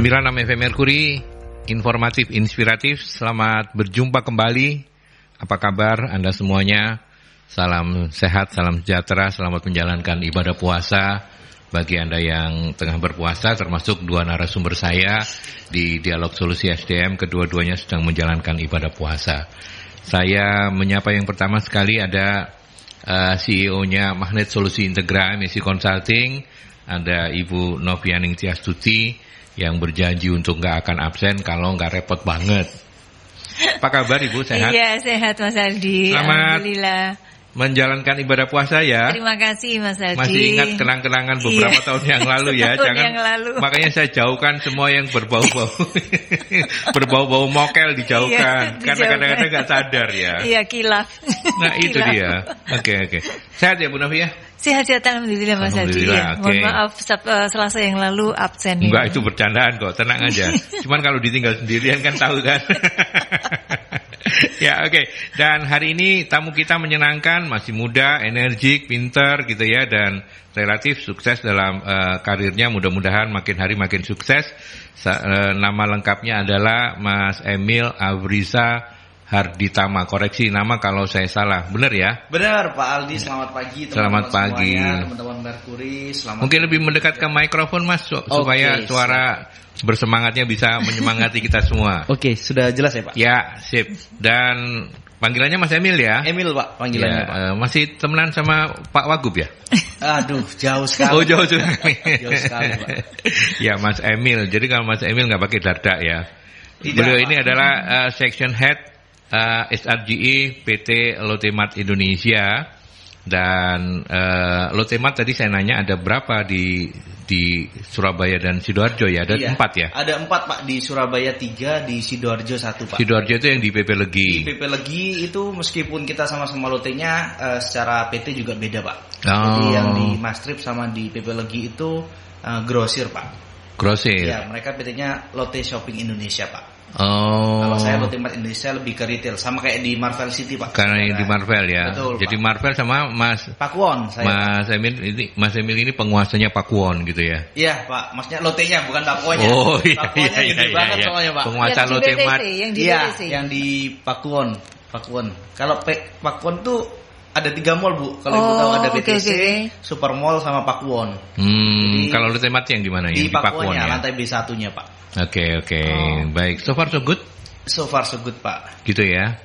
FM Mercury, informatif, inspiratif. Selamat berjumpa kembali. Apa kabar Anda semuanya? Salam sehat, salam sejahtera, selamat menjalankan ibadah puasa. Bagi Anda yang tengah berpuasa, termasuk dua narasumber saya di Dialog Solusi SDM, kedua-duanya sedang menjalankan ibadah puasa. Saya menyapa yang pertama sekali ada CEO-nya Magnet Solusi Integra Emisi Consulting, ada Ibu Novianing Tiastuti yang berjanji untuk nggak akan absen kalau nggak repot banget. Apa kabar Ibu, sehat? Iya, sehat Mas Aldi. Selamat Alhamdulillah menjalankan ibadah puasa ya. Terima kasih Mas Aldi. Masih ingat kenang-kenangan beberapa tahun yang lalu ya. Yang lalu. Makanya saya jauhkan semua yang berbau-bau berbau-bau mokel dijauhkan. Karena kadang-kadang nggak sadar ya. Iya, kilaf. Nah itu dia. Oke. Sehat ya Bu Novi ya? Sehat Alhamdulillah Mas Aldi. Alhamdulillah, Mohon maaf Selasa yang lalu absen. Enggak, itu bercandaan kok, tenang aja. Cuman kalau ditinggal sendirian kan tahu kan. Ya oke. Dan hari ini tamu kita menyenangkan, masih muda, energik, pintar gitu ya, dan relatif sukses dalam karirnya. Mudah-mudahan makin hari makin sukses. Nama lengkapnya adalah Mas Emil Avriza Harditama. Koreksi nama kalau saya salah, benar ya? Benar Pak Aldi, selamat pagi teman-teman semuanya, teman-teman Mercury. Mungkin lebih mendekat ke mikrofon Mas, supaya suara bersemangatnya bisa menyemangati kita semua. Oke, sudah jelas ya Pak? Ya, sip. Dan panggilannya Mas Emil ya? Emil Pak, panggilannya ya, Pak. Masih temenan sama Pak Wagub ya? Aduh, jauh sekali. Oh, jauh sekali. Jauh sekali Pak. Ya, Mas Emil. Jadi kalau Mas Emil nggak pakai dardak ya. Tidak, beliau Pak. ini adalah Section Head SRGE PT Lotte-Mart Indonesia. Dan Lotte-Mart tadi saya nanya ada berapa di Surabaya dan Sidoarjo ya? Ada 4 ya? Ada 4 Pak, di Surabaya 3, di Sidoarjo 1 Pak. Sidoarjo itu yang di PP Legi. Di PP Legi itu meskipun kita sama-sama Lotte-nya, secara PT juga beda Pak. Oh. Jadi yang di Mastrip sama di PP Legi itu grosir Pak. Grosir? Ya, mereka PT-nya Lotte Shopping Indonesia Pak. Oh. Kalau saya Lotte-Mart Indonesia lebih ke retail, sama kayak di Marvel City Pak. Karena yang di Marvel ya. Betul, jadi Pak. Marvel sama Mas Pakuwon saya. Mas Emil ini penguasanya Pakuwon gitu ya. Iya Pak, maksudnya Lotte-nya bukan Pakuwonnya. Oh iya. Pakuwonnya gede banget soalnya Pak. Penguasa Lotte-Mart. Iya, yang di Pakuwon. Kalau Pakuwon tuh ada 3 mall Bu. Kalau Ibu tahu ada BTC, Super Mall sama Pakuwon. Kalau Lotte-Mart yang di mana? Di Yang di Pakuwon ya? lantai B1-nya Pak. Oke. Baik. So far so good? So far so good Pak. Gitu ya.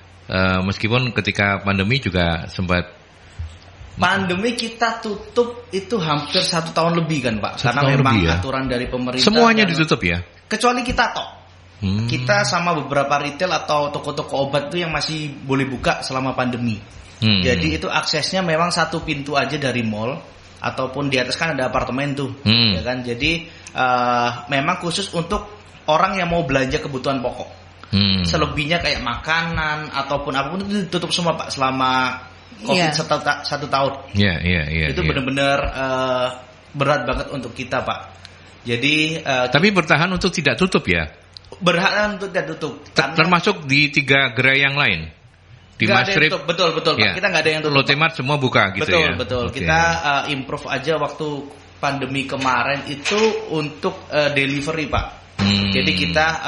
Meskipun ketika pandemi juga sempat. Pandemi kita tutup itu hampir 1 tahun lebih kan Pak. Karena memang aturan dari pemerintah. Semuanya ditutup ya? Kecuali kita tok. Kita sama beberapa retail atau toko-toko obat itu yang masih boleh buka selama pandemi. Jadi itu aksesnya memang 1 pintu aja dari mall, ataupun di atas kan ada apartemen tuh, ya kan. Jadi memang khusus untuk orang yang mau belanja kebutuhan pokok. Selebihnya kayak makanan ataupun apapun itu ditutup semua Pak selama COVID 1 tahun. Iya. Itu benar-benar berat banget untuk kita Pak. Jadi tapi bertahan untuk tidak tutup ya? Bertahan untuk tidak tutup. Termasuk di 3 gerai yang lain? Di Mastrip? Betul Pak. Ya. Kita nggak ada yang tutup. Lotte-Mart semua buka gitu ya? Betul. Okay. Kita improve aja waktu pandemi kemarin itu untuk delivery Pak. Jadi kita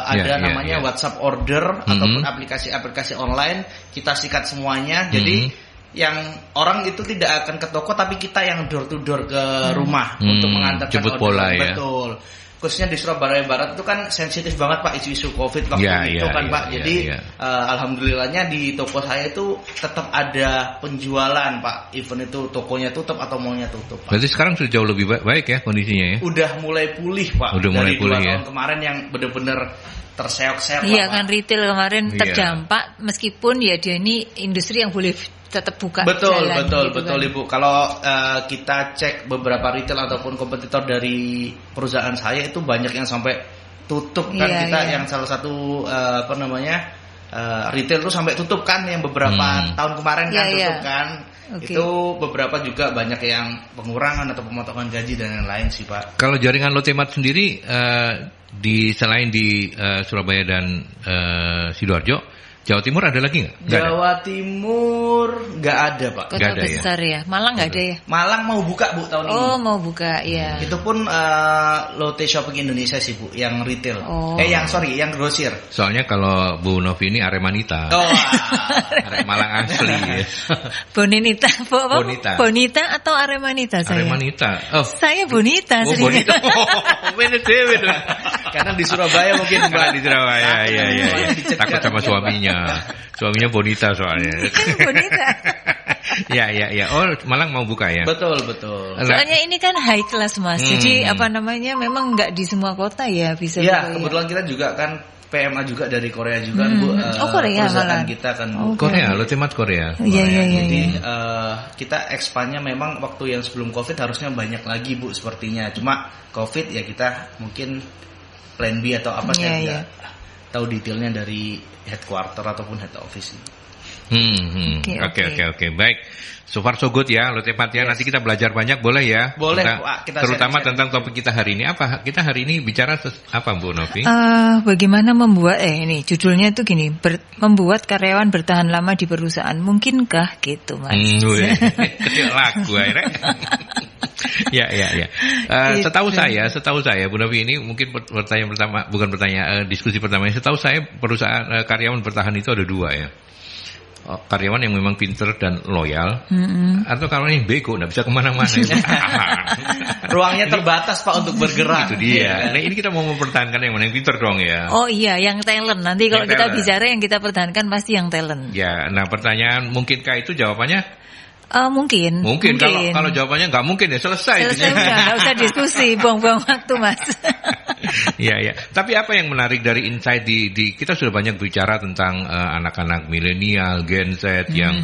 ada namanya WhatsApp order ataupun aplikasi-aplikasi online, kita sikat semuanya. Jadi yang orang itu tidak akan ke toko, tapi kita yang door to door ke rumah untuk mengantarkan jemput order. bola ya. Betul. Khususnya di Surabaya Barat itu kan sensitif banget Pak isu-isu COVID waktu itu kan Pak. Jadi alhamdulillahnya di toko saya itu tetap ada penjualan Pak. Even itu tokonya tutup atau mallnya tutup Pak. Berarti sekarang sudah jauh lebih baik ya kondisinya ya? Udah mulai pulih Pak. Udah mulai pulih ya. Dari 2 tahun kemarin yang benar-benar terseok-seok. Iya kan, retail kemarin terdampak meskipun ya dia ini industri yang boleh tetap buka betul jalan, betul kan. Ibu. Kalau kita cek beberapa retail ataupun kompetitor dari perusahaan saya itu banyak yang sampai tutup kan. Yang salah satu retail tuh sampai tutup kan, yang beberapa tahun kemarin kan tutup kan. Okay. Itu beberapa juga banyak yang pengurangan atau pemotongan gaji dan lain-lain sih Pak. Kalau jaringan Lotte-Mart sendiri selain di Surabaya dan Sidoarjo, Jawa Timur ada lagi nggak? Jawa Timur nggak ada Pak. Kota besar ya. Malang nggak ada ya? Malang mau buka Bu tahun ini. Oh mau buka ya. Itu pun Lotte Shopping Indonesia sih Bu, yang retail. Yang grosir. Soalnya kalau Bu Novi ini Aremanita. Arek Malang asli. Ya. Bonita. Bonita atau Aremanita saya? Aremanita. Saya Bonita. Bonita. Karena di Surabaya mungkin Mbak. Di Surabaya, iya. Takut sama suaminya. Suaminya Bonita soalnya. Bonita. Ya. Oh, Malang mau buka ya? Betul. Soalnya ini kan high class Mas. Jadi memang nggak di semua kota ya bisa. Iya, kebetulan kita juga kan PMA juga dari Korea juga Bu. Korea malah. Kita kan Korea, Lotte Mart Korea. Iya. Jadi kita ekspannya memang waktu yang sebelum Covid harusnya banyak lagi Bu sepertinya. Cuma Covid ya kita mungkin plan B atau apa saya tidak tahu detailnya dari headquarter ataupun head office. Oke. Baik. So far so good ya, Lotte Mart ya. Nanti kita belajar banyak, boleh ya? Boleh, Pak. Kita terutama tentang topik kita hari ini. Apa? Kita hari ini bicara apa, Bu Novi? Bagaimana membuat ini judulnya tuh gini, membuat karyawan bertahan lama di perusahaan. Mungkinkah gitu, Mas? Lagu akhirnya. Ya. Setahu saya, Bu Novi ini mungkin diskusi pertama. Setahu saya perusahaan karyawan bertahan itu ada dua ya. Karyawan yang memang pinter dan loyal, atau karyawan yang bego, nggak bisa kemana-mana. Ruangnya terbatas Pak untuk bergerak. Itu dia. Nah ini kita mau mempertahankan yang mana, yang pinter dong ya. Oh iya, yang talent. Nanti kalau kita bicara yang kita pertahankan pasti yang talent. Ya, nah pertanyaan mungkinkah itu jawabannya? Mungkin. Kalau jawabannya nggak mungkin ya selesai udah, nggak usah diskusi, buang-buang waktu Mas. Iya. Tapi apa yang menarik dari insight di kita sudah banyak bicara tentang anak-anak milenial, Gen Z yang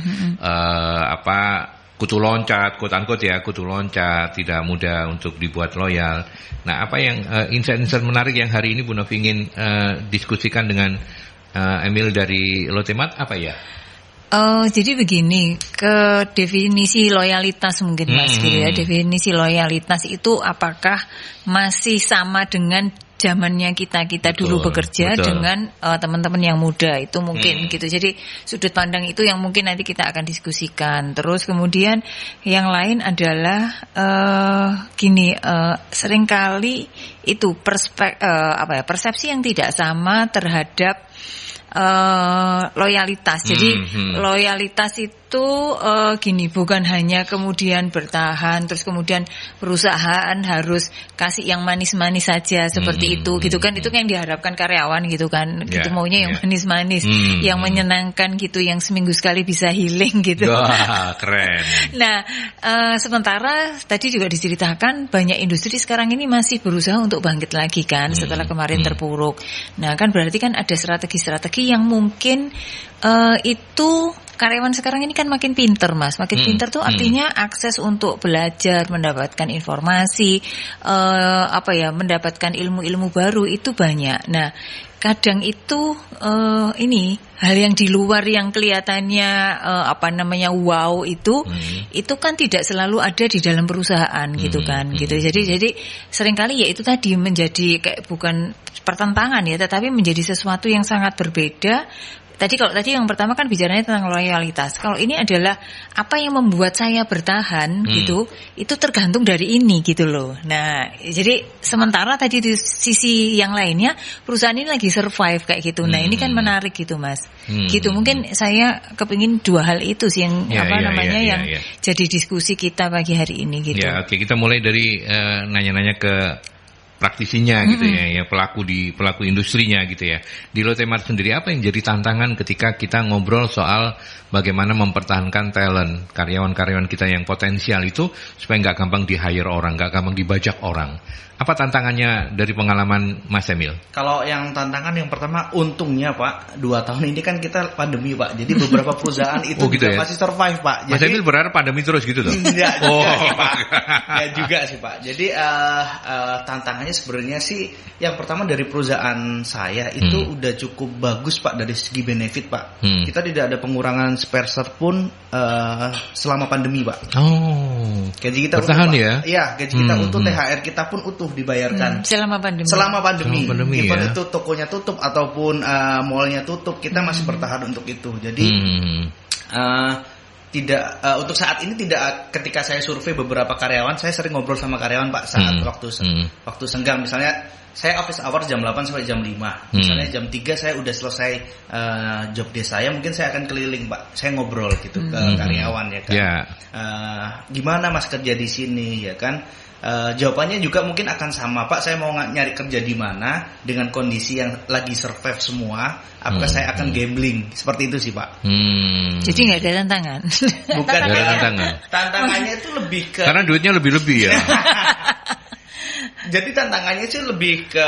kutu loncat, kutu loncat, tidak mudah untuk dibuat loyal. Nah, apa yang insight menarik yang hari ini Bu Novi ingin diskusikan dengan Emil dari Lotte Mart apa ya? Jadi begini, ke definisi loyalitas mungkin Mas gitu ya. Definisi loyalitas itu apakah masih sama dengan zamannya kita dulu bekerja dengan teman-teman yang muda itu mungkin gitu. Jadi sudut pandang itu yang mungkin nanti kita akan diskusikan. Terus kemudian yang lain adalah seringkali itu persepsi yang tidak sama terhadap loyalitas. Jadi loyalitas itu bukan hanya kemudian bertahan terus kemudian perusahaan harus kasih yang manis-manis saja seperti itu gitu kan. Itu yang diharapkan karyawan gitu kan. Gitu maunya yang manis-manis, yang menyenangkan gitu, yang seminggu sekali bisa healing gitu. Wah, keren. Nah, sementara tadi juga diceritakan banyak industri sekarang ini masih berusaha untuk bangkit lagi kan setelah kemarin terpuruk. Nah, kan berarti kan ada strategi yang mungkin itu karyawan sekarang ini kan makin pinter Mas. Makin pinter tuh artinya akses untuk belajar, mendapatkan informasi, mendapatkan ilmu-ilmu baru itu banyak. Nah, kadang itu ini hal yang di luar yang kelihatannya wow itu kan tidak selalu ada di dalam perusahaan gitu kan gitu. Jadi seringkali ya itu tadi menjadi kayak bukan pertentangan ya, tetapi menjadi sesuatu yang sangat berbeda. Kalau tadi yang pertama kan bicaranya tentang loyalitas. Kalau ini adalah apa yang membuat saya bertahan gitu, itu tergantung dari ini gitu loh. Nah, jadi sementara tadi di sisi yang lainnya perusahaan ini lagi survive kayak gitu. Nah, ini kan menarik gitu, Mas. Gitu. Mungkin saya kepingin dua hal itu sih yang yang jadi diskusi kita pagi hari ini gitu. Ya, oke, kita mulai dari nanya-nanya ke praktisinya gitu ya, pelaku industrinya gitu ya. Di Lotte Mart sendiri apa yang jadi tantangan ketika kita ngobrol soal bagaimana mempertahankan talent, karyawan-karyawan kita yang potensial itu supaya nggak gampang di-hire orang, nggak gampang dibajak orang. Apa tantangannya dari pengalaman Mas Emil? Kalau yang tantangan yang pertama, untungnya Pak, 2 tahun ini kan kita pandemi Pak. Jadi beberapa perusahaan itu juga masih survive Pak. Mas Emil berharap pandemi terus gitu tuh? Enggak juga sih Pak. Jadi tantangannya sebenarnya sih yang pertama dari perusahaan saya itu udah cukup bagus Pak dari segi benefit Pak. Kita tidak ada pengurangan sepersen pun selama pandemi Pak. Oh, gaji kita bertahan utuh, ya? Iya, gaji kita utuh, THR kita pun utuh utuh dibayarkan. Selama pandemi. Even ya. itu tokonya tutup ataupun mallnya tutup, kita masih bertahan untuk itu. Jadi tidak untuk saat ini tidak. Ketika saya survei beberapa karyawan, saya sering ngobrol sama karyawan Pak saat waktu senggang. Misalnya saya office hour jam 8 sampai jam 5. Misalnya jam 3 saya udah selesai job desk saya, mungkin saya akan keliling Pak. Saya ngobrol gitu ke karyawan ya kan. Gimana Mas kerja di sini ya kan? Jawabannya juga mungkin akan sama, Pak. Saya mau nyari kerja di mana dengan kondisi yang lagi survive semua. Apakah saya akan gambling? Seperti itu sih, Pak. Jadi nggak ada tantangan. Bukan nggak ada tantangan. Tantangannya itu lebih ke karena duitnya lebih-lebih ya. Jadi tantangannya itu lebih ke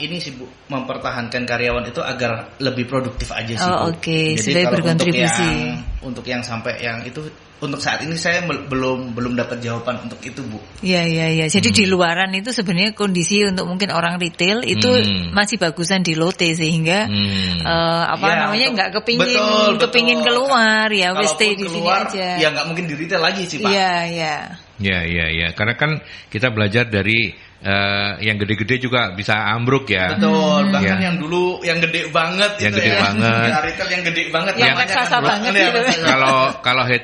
ini sih Bu, mempertahankan karyawan itu agar lebih produktif aja sih Bu. Oke. Jadi Supaya kalau berkontribusi. untuk yang sampai yang itu, untuk saat ini saya belum dapat jawaban untuk itu Bu. Iya. Jadi di luaran itu sebenarnya kondisi untuk mungkin orang retail itu masih bagusan di Lotte sehingga nggak kepingin keluar ya, wes stay di sini aja. Ya nggak mungkin di retail lagi sih Pak. Iya. Ya. Karena kan kita belajar dari yang gede-gede juga bisa ambruk ya. Betul. Bahkan yang dulu yang gede banget yang itu gede banget. Ya, retail yang gede banget. Yang raksasa banget gitu. Kalau head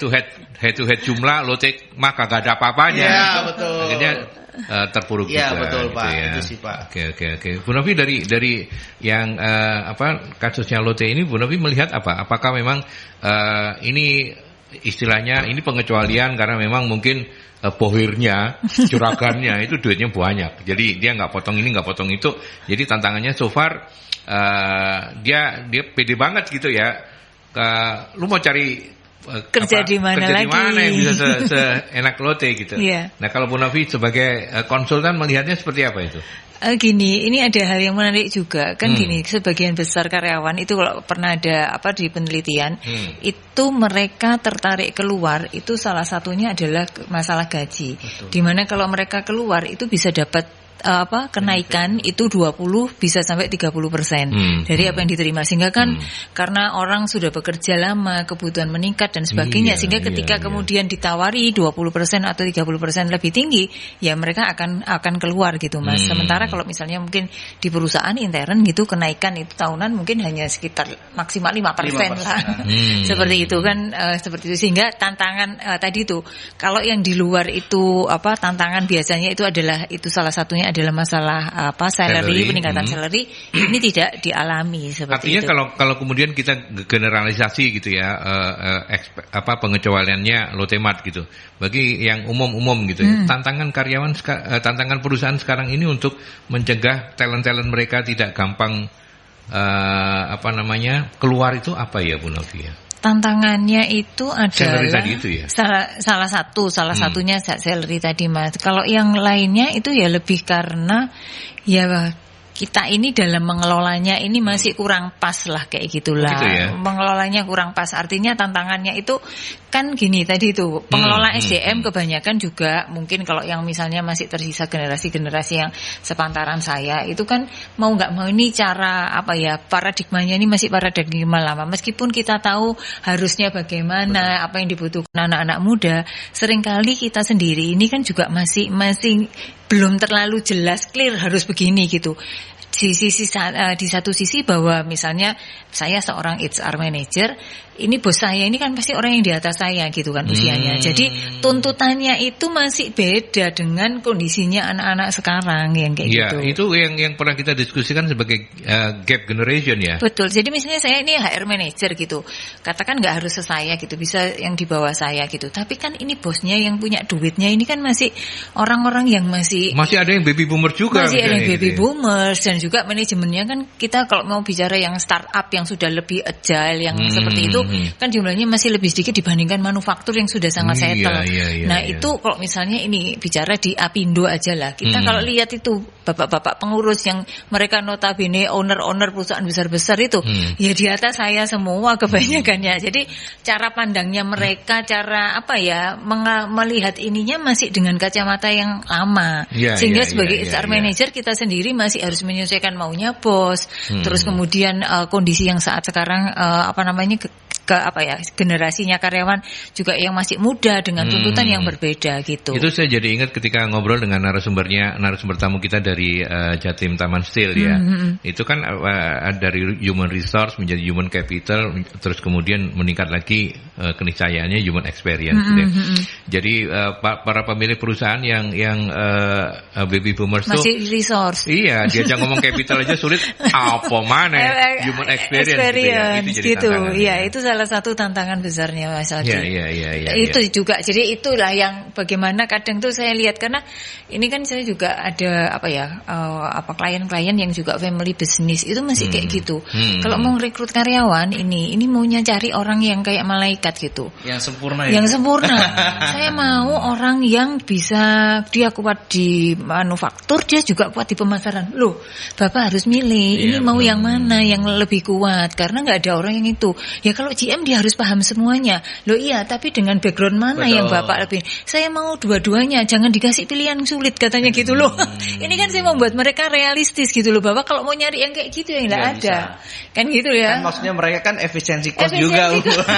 to head jumlah Lotte mah kagak ada apa-apanya. Iya, betul. Akhirnya terpuruk juga. Iya, betul Pak. Ya. Itu sih Pak. Oke. Bu Novi dari yang kasusnya Lotte ini, Bu Novi melihat apa? Apakah memang ini istilahnya ini pengecualian karena memang mungkin pohirnya, curagannya itu duitnya banyak. Jadi dia nggak potong ini, nggak potong itu. Jadi tantangannya so far dia pede banget gitu ya. Lu mau cari kerja di mana lagi? Kerja di mana yang bisa seenak Lotte gitu. Yeah. Nah kalau Bu Novi sebagai konsultan melihatnya seperti apa itu? Gini, ini ada hal yang menarik juga kan. Gini, sebagian besar karyawan itu kalau pernah ada di penelitian itu mereka tertarik keluar itu salah satunya adalah masalah gaji. Dimana kalau mereka keluar itu bisa dapat kenaikan itu 20 bisa sampai 30% dari apa yang diterima, sehingga kan karena orang sudah bekerja lama, kebutuhan meningkat dan sebagainya, sehingga ketika kemudian ditawari 20% atau 30% lebih tinggi, ya mereka akan keluar gitu Mas. Sementara kalau misalnya mungkin di perusahaan intern gitu kenaikan itu tahunan mungkin hanya sekitar maksimal 5% lah. Seperti itu kan, seperti itu, sehingga tantangan tadi itu kalau yang di luar itu tantangan biasanya itu adalah itu salah satunya adalah masalah salary, peningkatan salary ini tidak dialami seperti artinya itu. Kalau kemudian kita generalisasi gitu ya, pengecualiannya Lotte Mart gitu. Bagi yang umum gitu ya, tantangan perusahaan sekarang ini untuk mencegah talent mereka tidak gampang keluar itu apa ya Bu Novi ya? Tantangannya itu adalah tadi itu ya? salah satunya salary tadi Mas. Kalau yang lainnya itu ya lebih karena ya kita ini dalam mengelolanya ini masih kurang pas lah kayak gitulah. Gitu ya? Mengelolanya kurang pas. Artinya tantangannya itu kan gini tadi itu pengelola SDM kebanyakan juga mungkin kalau yang misalnya masih tersisa generasi-generasi yang sepantaran saya itu kan mau nggak mau ini cara paradigmanya ini masih paradigma lama. Meskipun kita tahu harusnya bagaimana, apa yang dibutuhkan anak-anak muda, seringkali kita sendiri ini kan juga masih belum terlalu jelas clear harus begini gitu. Di satu sisi bahwa misalnya saya seorang HR manager, ini bos saya ini kan pasti orang yang di atas saya gitu kan usianya. Jadi tuntutannya itu masih beda dengan kondisinya anak-anak sekarang yang kayak gitu. Ya, itu yang pernah kita diskusikan sebagai gap generation ya. Betul. Jadi misalnya saya ini HR manager gitu. Katakan nggak harus saya gitu, bisa yang di bawah saya gitu. Tapi kan ini bosnya yang punya duitnya ini kan masih orang-orang yang masih ada yang baby boomer juga. Masih ada yang baby boomers dan juga manajemennya kan kita kalau mau bicara yang startup yang sudah lebih agile yang seperti itu kan jumlahnya masih lebih sedikit dibandingkan manufaktur yang sudah sangat settle. Itu kalau misalnya ini bicara di Apindo aja lah. Kita kalau lihat itu bapak-bapak pengurus yang mereka notabene owner perusahaan besar-besar itu ya di atas saya semua kebanyakannya. Jadi cara pandangnya mereka, cara melihat ininya masih dengan kacamata yang lama. Sehingga sebagai HR manager kita sendiri masih harus menyesuaikan maunya bos. Terus kemudian kondisi yang saat sekarang generasinya karyawan juga yang masih muda dengan tuntutan yang berbeda gitu. Itu saya jadi ingat ketika ngobrol dengan narasumber tamu kita dari Jatim Taman Steel ya. Itu kan dari human resource menjadi human capital, terus kemudian meningkat lagi keniscayaannya human experience. Jadi para pemilik perusahaan yang baby boomers masih resource. Iya, diajak ngomong capital aja sulit. Apa mana human experience gitu. Iya, itu salah satu tantangan besarnya Mas Aldi. Iya. Itu juga. Jadi itulah yang bagaimana kadang tuh saya lihat, karena ini kan saya juga ada klien-klien yang juga family business itu masih kayak gitu. Kalau mau rekrut karyawan ini maunya cari orang yang kayak malaikat gitu. Yang sempurna. Saya mau orang yang bisa, dia kuat di manufaktur, dia juga kuat di pemasaran. Loh, Bapak harus milih. Ini mau yang mana yang lebih kuat, karena nggak ada orang yang itu. Ya kalau GM dia harus paham semuanya. Loh iya, tapi dengan background mana yang Bapak lebih? Saya mau dua-duanya, jangan dikasih pilihan sulit katanya gitu loh. Ini kan saya membuat mereka realistis gitu loh. Bapak kalau mau nyari yang kayak gitu ya nggak ada. Kan gitu ya. Kan maksudnya mereka kan efisiensi cost juga.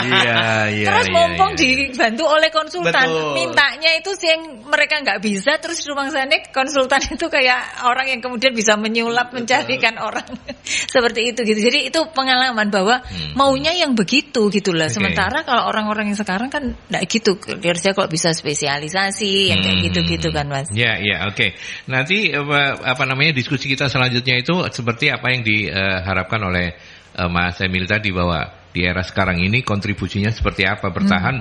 Iya. Terus mumpung dibantu oleh konsultan, mintanya itu yang mereka nggak bisa, terus rumah sana konsultan itu kayak orang yang kemudian bisa menyulap mencarikan orang seperti itu gitu. Jadi itu pengalaman bahwa maunya yang begitu gitulah. Sementara kalau orang-orang yang sekarang kan nggak gitu. Kerja kalau bisa spesialisasi yang kayak gitu-gitu kan Mas. Ya, oke. Nanti diskusi kita selanjutnya itu seperti apa yang diharapkan oleh Mas Emil tadi, bahwa di era sekarang ini kontribusinya seperti apa, bertahan.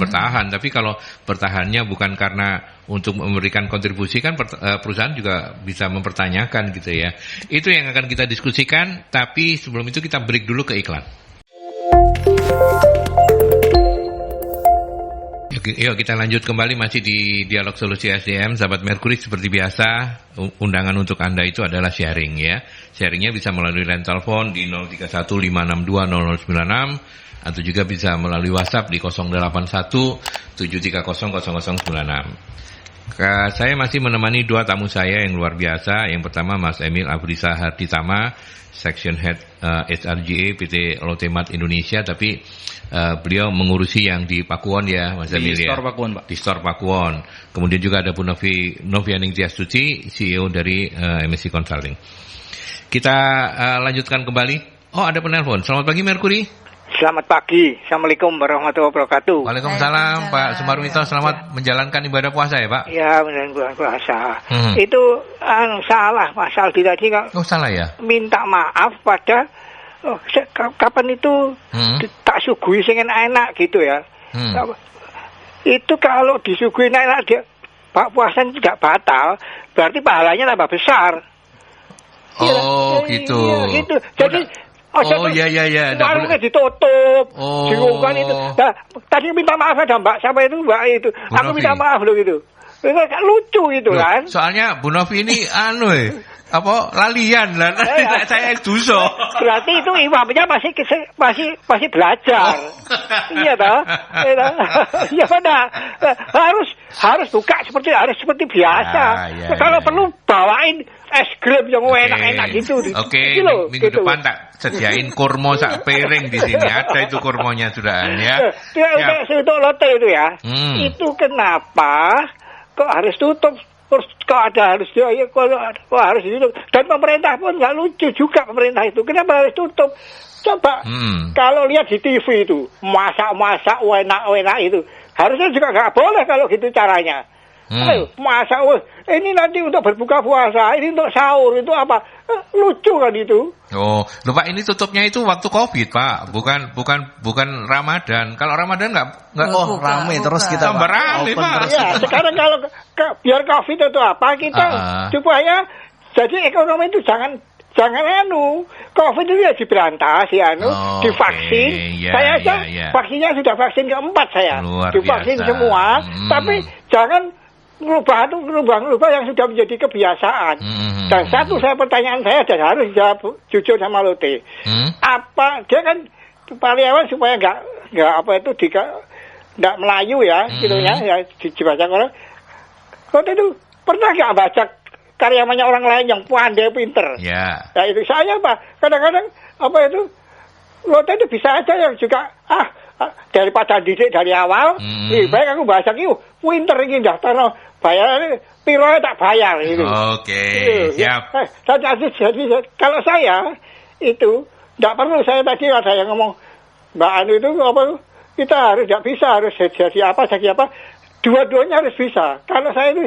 Tapi kalau bertahannya bukan karena untuk memberikan kontribusi, kan perusahaan juga bisa mempertanyakan gitu ya. Itu yang akan kita diskusikan, tapi sebelum itu kita break dulu ke iklan. Yuk kita lanjut kembali masih di Dialog Solusi SDM, sahabat Mercury. Seperti biasa, undangan untuk Anda itu adalah sharing ya. Sharingnya bisa melalui line telepon di 0315620096 atau juga bisa melalui WhatsApp di 081-730-0096. Saya masih menemani dua tamu saya yang luar biasa. Yang pertama Mas Emil Afrizal Harditama, Section Head HRGA PT Lotemat Indonesia, tapi beliau mengurusi yang di Pakuwon ya Mas Emil ya. Di Store Pakuwon, Pak. Di Store Pakuwon. Kemudian juga ada Bu Novianing Tiastuti, CEO dari MSC Consulting. Kita lanjutkan kembali. Oh, ada penelpon. Selamat pagi Mercury. Selamat pagi. Assalamualaikum warahmatullahi wabarakatuh. Waalaikumsalam Pak Sumarwito. Selamat menjalankan ibadah puasa ya Pak. Ya, menjalankan puasa. Itu salah Mas Aldi tadi kok. Oh, salah ya. Minta maaf pada kapan itu tak suguhi sing enak gitu ya. Itu kalau disuguhi enak dia Pak puasa tidak batal, berarti pahalanya tambah besar. Oh, gitu. Iya, gitu. Jadi iya. Warungnya ditutup. Kan itu. Nah, tadi minta maaf ada Mbak, siapa itu Mbak itu. Aku minta maaf loh gitu. Itu lucu gitu loh, kan. Soalnya Bu Novi ini lalian lah. Saya duso. Berarti itu imamnya masih belajar. Iya toh? Ya benar. Harus buka seperti biasa. Kalau perlu bawain es krim yang enak-enak gitu. Oke, minggu depan tak sediain kurma sak piring di sini. Ada itu kurmanya sudah ya. Untuk lote itu ya. Itu kenapa kok harus tutup? Terus kok harus ditutup? Dan pemerintah pun nggak lucu juga pemerintah itu. Kenapa harus tutup? Coba kalau lihat di TV itu masak enak itu, harusnya juga nggak boleh kalau gitu caranya. Ayo, masak ini nanti untuk berbuka puasa, ini untuk sahur, itu apa? Lucu kan itu. Oh, loh Pak, ini tutupnya itu waktu Covid Pak, bukan Ramadan. Kalau Ramadan nggak rame terus kita tambah rame Pak. Ya, sekarang kalau biar Covid itu apa kita supaya jadi ekonomi itu jangan Covid itu ya diberantas divaksin. Saya aja vaksinnya sudah vaksin keempat saya. Divaksin semua, tapi jangan merubah yang sudah menjadi kebiasaan. Dan pertanyaan saya dan harus dijawab jujur sama Lote. Apa dia kan karyawan supaya nggak Melayu ya, gitu ya dibaca orang. Lote itu pernah nggak baca karyawannya orang lain yang pandai pinter? Ya. Nah itu saya Pak. Kadang-kadang Lote itu bisa aja yang juga daripada didik dari awal, lebih baik aku bahasa ki pinter iki daftar bayar piro tak bayar gitu. Oke, siap. Jadi kalau saya itu tidak perlu, saya tadi ada yang ngomong Mbak Anu itu apa, kita tidak bisa harus jadi apa, dua-duanya harus bisa. Kalau saya itu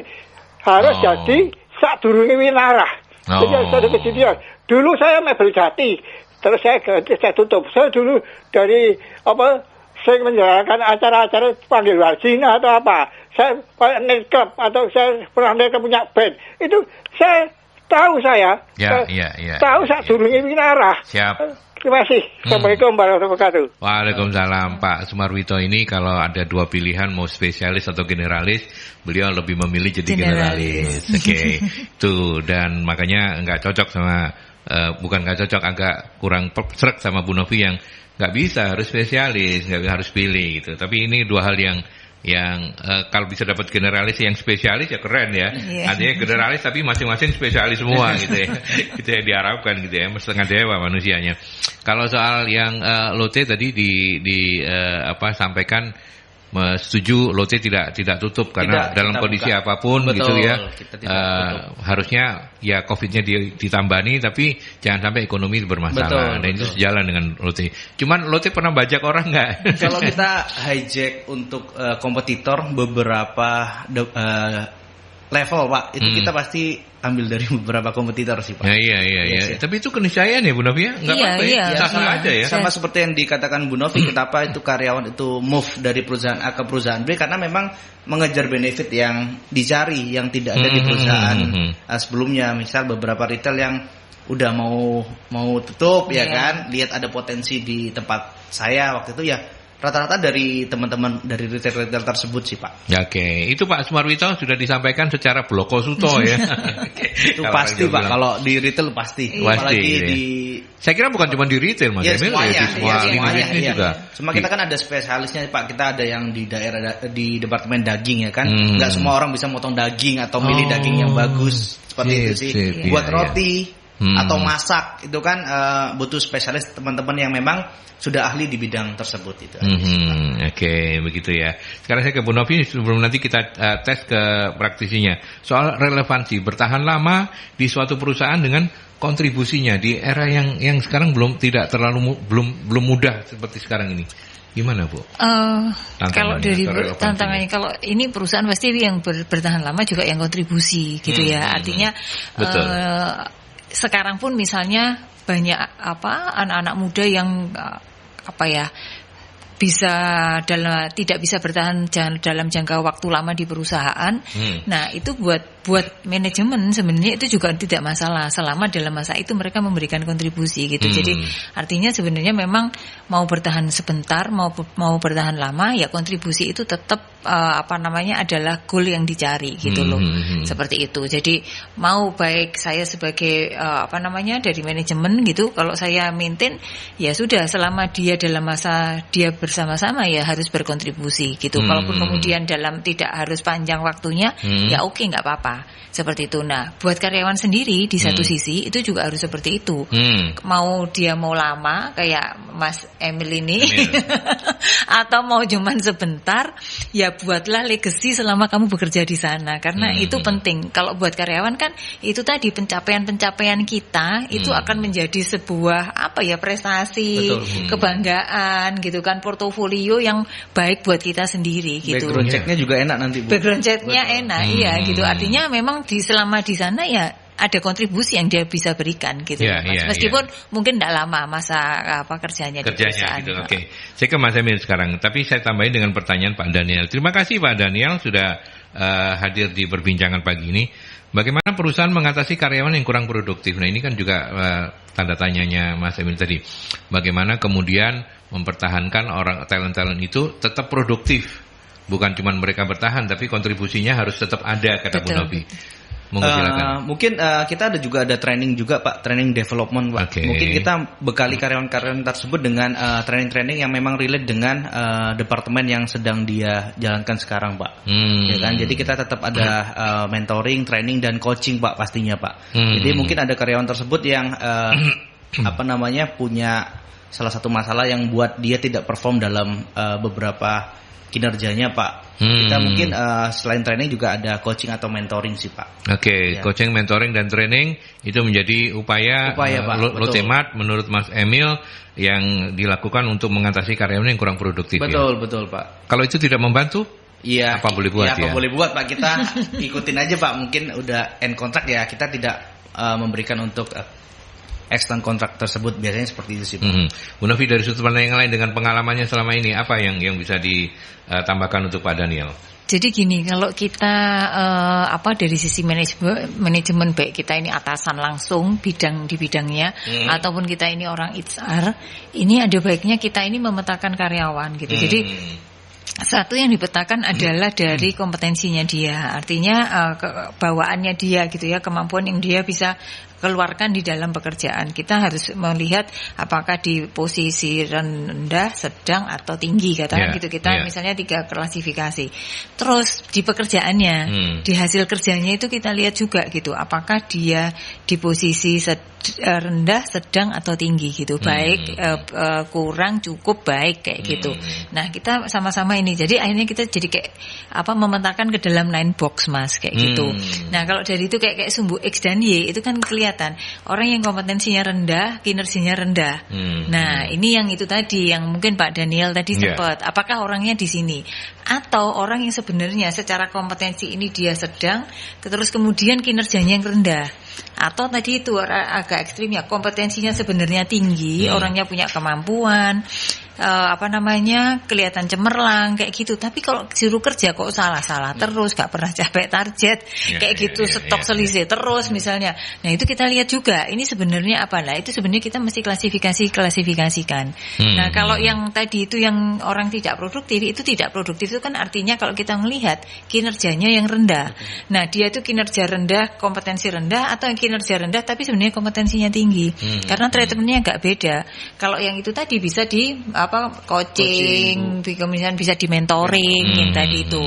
harus jadi sadurunge winarah. Jadi ada kejadian. Dulu saya mebel Jati, terus saya tutup. Saya dulu dari apa, saya menjalankan acara-acara panggil wajina atau apa. Saya night club atau saya pernah punya band. Itu saya tahu tahu sadurunge winarah. Siap. Terima kasih. Assalamualaikum warahmatullahi wabarakatuh. Waalaikumsalam. Pak Sumarwito ini kalau ada dua pilihan mau spesialis atau generalis, beliau lebih memilih jadi generalis. Oke. Tuh, dan makanya nggak cocok sama bukan nggak cocok, agak kurang srek sama Bu Novi yang nggak bisa harus spesialis, nggak harus pilih gitu. Tapi ini dua hal yang kalau bisa dapat generalis yang spesialis ya keren ya. Artinya generalis tapi masing-masing spesialis semua gitu ya. Itu yang diharapkan gitu ya, setengah dewa manusianya. Kalau soal yang Lotte tadi sampaikan setuju, Lotte tidak tutup karena dalam kondisi buka. Apapun betul, gitu ya. Harusnya ya Covid-nya ditambani tapi jangan sampai ekonomi bermasalah. Dan itu sejalan dengan Lotte. Cuman Lotte pernah bajak orang nggak? Kalau kita hijack untuk kompetitor beberapa level Pak, itu kita pasti ambil dari beberapa kompetitor sih Pak. Iya. Tapi itu keniscayaan ya Bu Novi ya? Nggak apa-apa ya? Sah-sah aja ya? Sama seperti yang dikatakan Bu Novi, kenapa itu karyawan itu move dari perusahaan A ke perusahaan B, karena memang mengejar benefit yang dicari, yang tidak ada di perusahaan sebelumnya. Misal beberapa retail yang udah mau tutup ya kan, lihat ada potensi di tempat saya waktu itu ya, rata-rata dari teman-teman dari retail-retail tersebut sih Pak. Ya, oke. Itu Pak Sumarwito sudah disampaikan secara bloko suto ya. Itu pasti Pak, kalau di retail pasti. Apalagi ya. Saya kira bukan cuma di retail Mas Emil, di semua lini juga. Cuma kita kan ada spesialisnya Pak, kita ada yang di daerah di departemen daging ya kan. Enggak semua orang bisa motong daging atau milih daging yang bagus. Seperti itu sih. Buat roti atau masak itu kan butuh spesialis, teman-teman yang memang sudah ahli di bidang tersebut itu. Oke, begitu ya. Sekarang saya ke Bu Novi sebelum nanti kita tes ke praktisinya. Soal relevansi bertahan lama di suatu perusahaan dengan kontribusinya di era yang sekarang belum mudah seperti sekarang ini. Gimana Bu? Kalau dari tantangannya, kalau ini perusahaan pasti yang bertahan lama juga yang kontribusi gitu ya. Artinya sekarang pun misalnya banyak anak-anak muda yang tidak bisa bertahan dalam jangka waktu lama di perusahaan. Nah, itu buat manajemen sebenarnya itu juga tidak masalah selama dalam masa itu mereka memberikan kontribusi gitu. Jadi artinya sebenarnya memang mau bertahan sebentar mau bertahan lama ya kontribusi itu tetap adalah goal yang dicari gitu loh. Seperti itu. Jadi mau baik saya sebagai dari manajemen gitu, kalau saya maintain ya sudah selama dia dalam masa dia bersama-sama ya harus berkontribusi gitu. Kalaupun kemudian dalam tidak harus panjang waktunya ya oke, nggak apa-apa. Seperti itu. Nah, buat karyawan sendiri di satu sisi itu juga harus seperti itu. Mau lama kayak Mas Emil ini atau mau cuman sebentar, ya buatlah legacy selama kamu bekerja di sana, karena itu penting. Kalau buat karyawan kan itu tadi pencapaian kita itu akan menjadi sebuah prestasi, kebanggaan gitu kan, portofolio yang baik buat kita sendiri gitu. Background check-nya juga enak nanti Bu. Background check-nya enak, iya gitu. Artinya memang selama di sana ya ada kontribusi yang dia bisa berikan gitu. Meskipun mungkin tidak lama masa kerjanya di perusahaan. Gitu. Oke. Saya ke Mas Emil sekarang, tapi saya tambahin dengan pertanyaan Pak Daniel. Terima kasih Pak Daniel sudah hadir di perbincangan pagi ini. Bagaimana perusahaan mengatasi karyawan yang kurang produktif? Nah, ini kan juga tanda tanyanya Mas Emil tadi. Bagaimana kemudian mempertahankan orang talent itu tetap produktif? Bukan cuma mereka bertahan, tapi kontribusinya harus tetap ada, kata Bu Novi. Mungkin kita juga ada training juga Pak, training development Pak. Mungkin kita bekali karyawan-karyawan tersebut dengan training-training yang memang relate dengan departemen yang sedang dia jalankan sekarang Pak. Ya kan? Jadi kita tetap ada mentoring, training dan coaching Pak pastinya Pak. Jadi mungkin ada karyawan tersebut yang punya salah satu masalah yang buat dia tidak perform dalam beberapa kinerjanya, Pak. Kita mungkin selain training juga ada coaching atau mentoring sih, Pak. Oke, coaching, mentoring dan training itu menjadi upaya Lotemat menurut Mas Emil yang dilakukan untuk mengatasi karyawan yang kurang produktif. Betul, Pak. Kalau itu tidak membantu? Iya. Apa boleh buat ya? Apa boleh buat, Pak. Kita ikutin aja, Pak. Mungkin udah end kontrak ya, kita tidak memberikan untuk extend kontrak tersebut, biasanya seperti itu sih, Pak. Bu Novi, dari sudut pandang yang lain dengan pengalamannya selama ini, apa yang bisa ditambahkan untuk Pak Daniel? Jadi gini, kalau kita dari sisi manajemen baik kita ini atasan langsung di bidangnya ataupun kita ini orang HR, ini ada baiknya kita ini memetakan karyawan gitu. Jadi satu yang dipetakan adalah dari kompetensinya dia, artinya bawaannya dia gitu ya, kemampuan yang dia bisa keluarkan di dalam pekerjaan. Kita harus melihat apakah di posisi rendah, sedang atau tinggi, katakan gitu. Kita misalnya 3 klasifikasi. Terus di pekerjaannya, di hasil kerjanya itu kita lihat juga gitu, apakah dia di posisi rendah, sedang atau tinggi gitu, baik, kurang, cukup, baik kayak gitu. Nah, kita sama-sama ini. Jadi akhirnya kita jadi kayak memetakan ke dalam 9 box, Mas, kayak gitu. Nah, kalau dari itu kayak sumbu X dan Y itu kan kelihatan orang yang kompetensinya rendah, kinerjanya rendah. Nah, ini yang itu tadi yang mungkin Pak Daniel tadi sempat. Apakah orangnya di sini atau orang yang sebenarnya secara kompetensi ini dia sedang, terus kemudian kinerjanya yang rendah. Atau tadi itu agak ekstrim ya, kompetensinya sebenarnya tinggi, orangnya punya kemampuan, kelihatan cemerlang kayak gitu. Tapi kalau suruh kerja kok salah terus, gak pernah capai target, kayak gitu, stok selisih terus misalnya. Nah, itu kita lihat juga. Ini sebenarnya apa? Nah, itu sebenarnya kita mesti klasifikasikan. Nah, kalau yang tadi itu yang orang tidak produktif, itu tidak produktif itu kan artinya kalau kita melihat kinerjanya yang rendah. Nah, dia itu kinerja rendah, kompetensi rendah, atau yang kinerja rendah tapi sebenarnya kompetensinya tinggi. Karena treatmentnya agak beda. Kalau yang itu tadi bisa di coaching, kemudian bisa di mentoring yang tadi itu.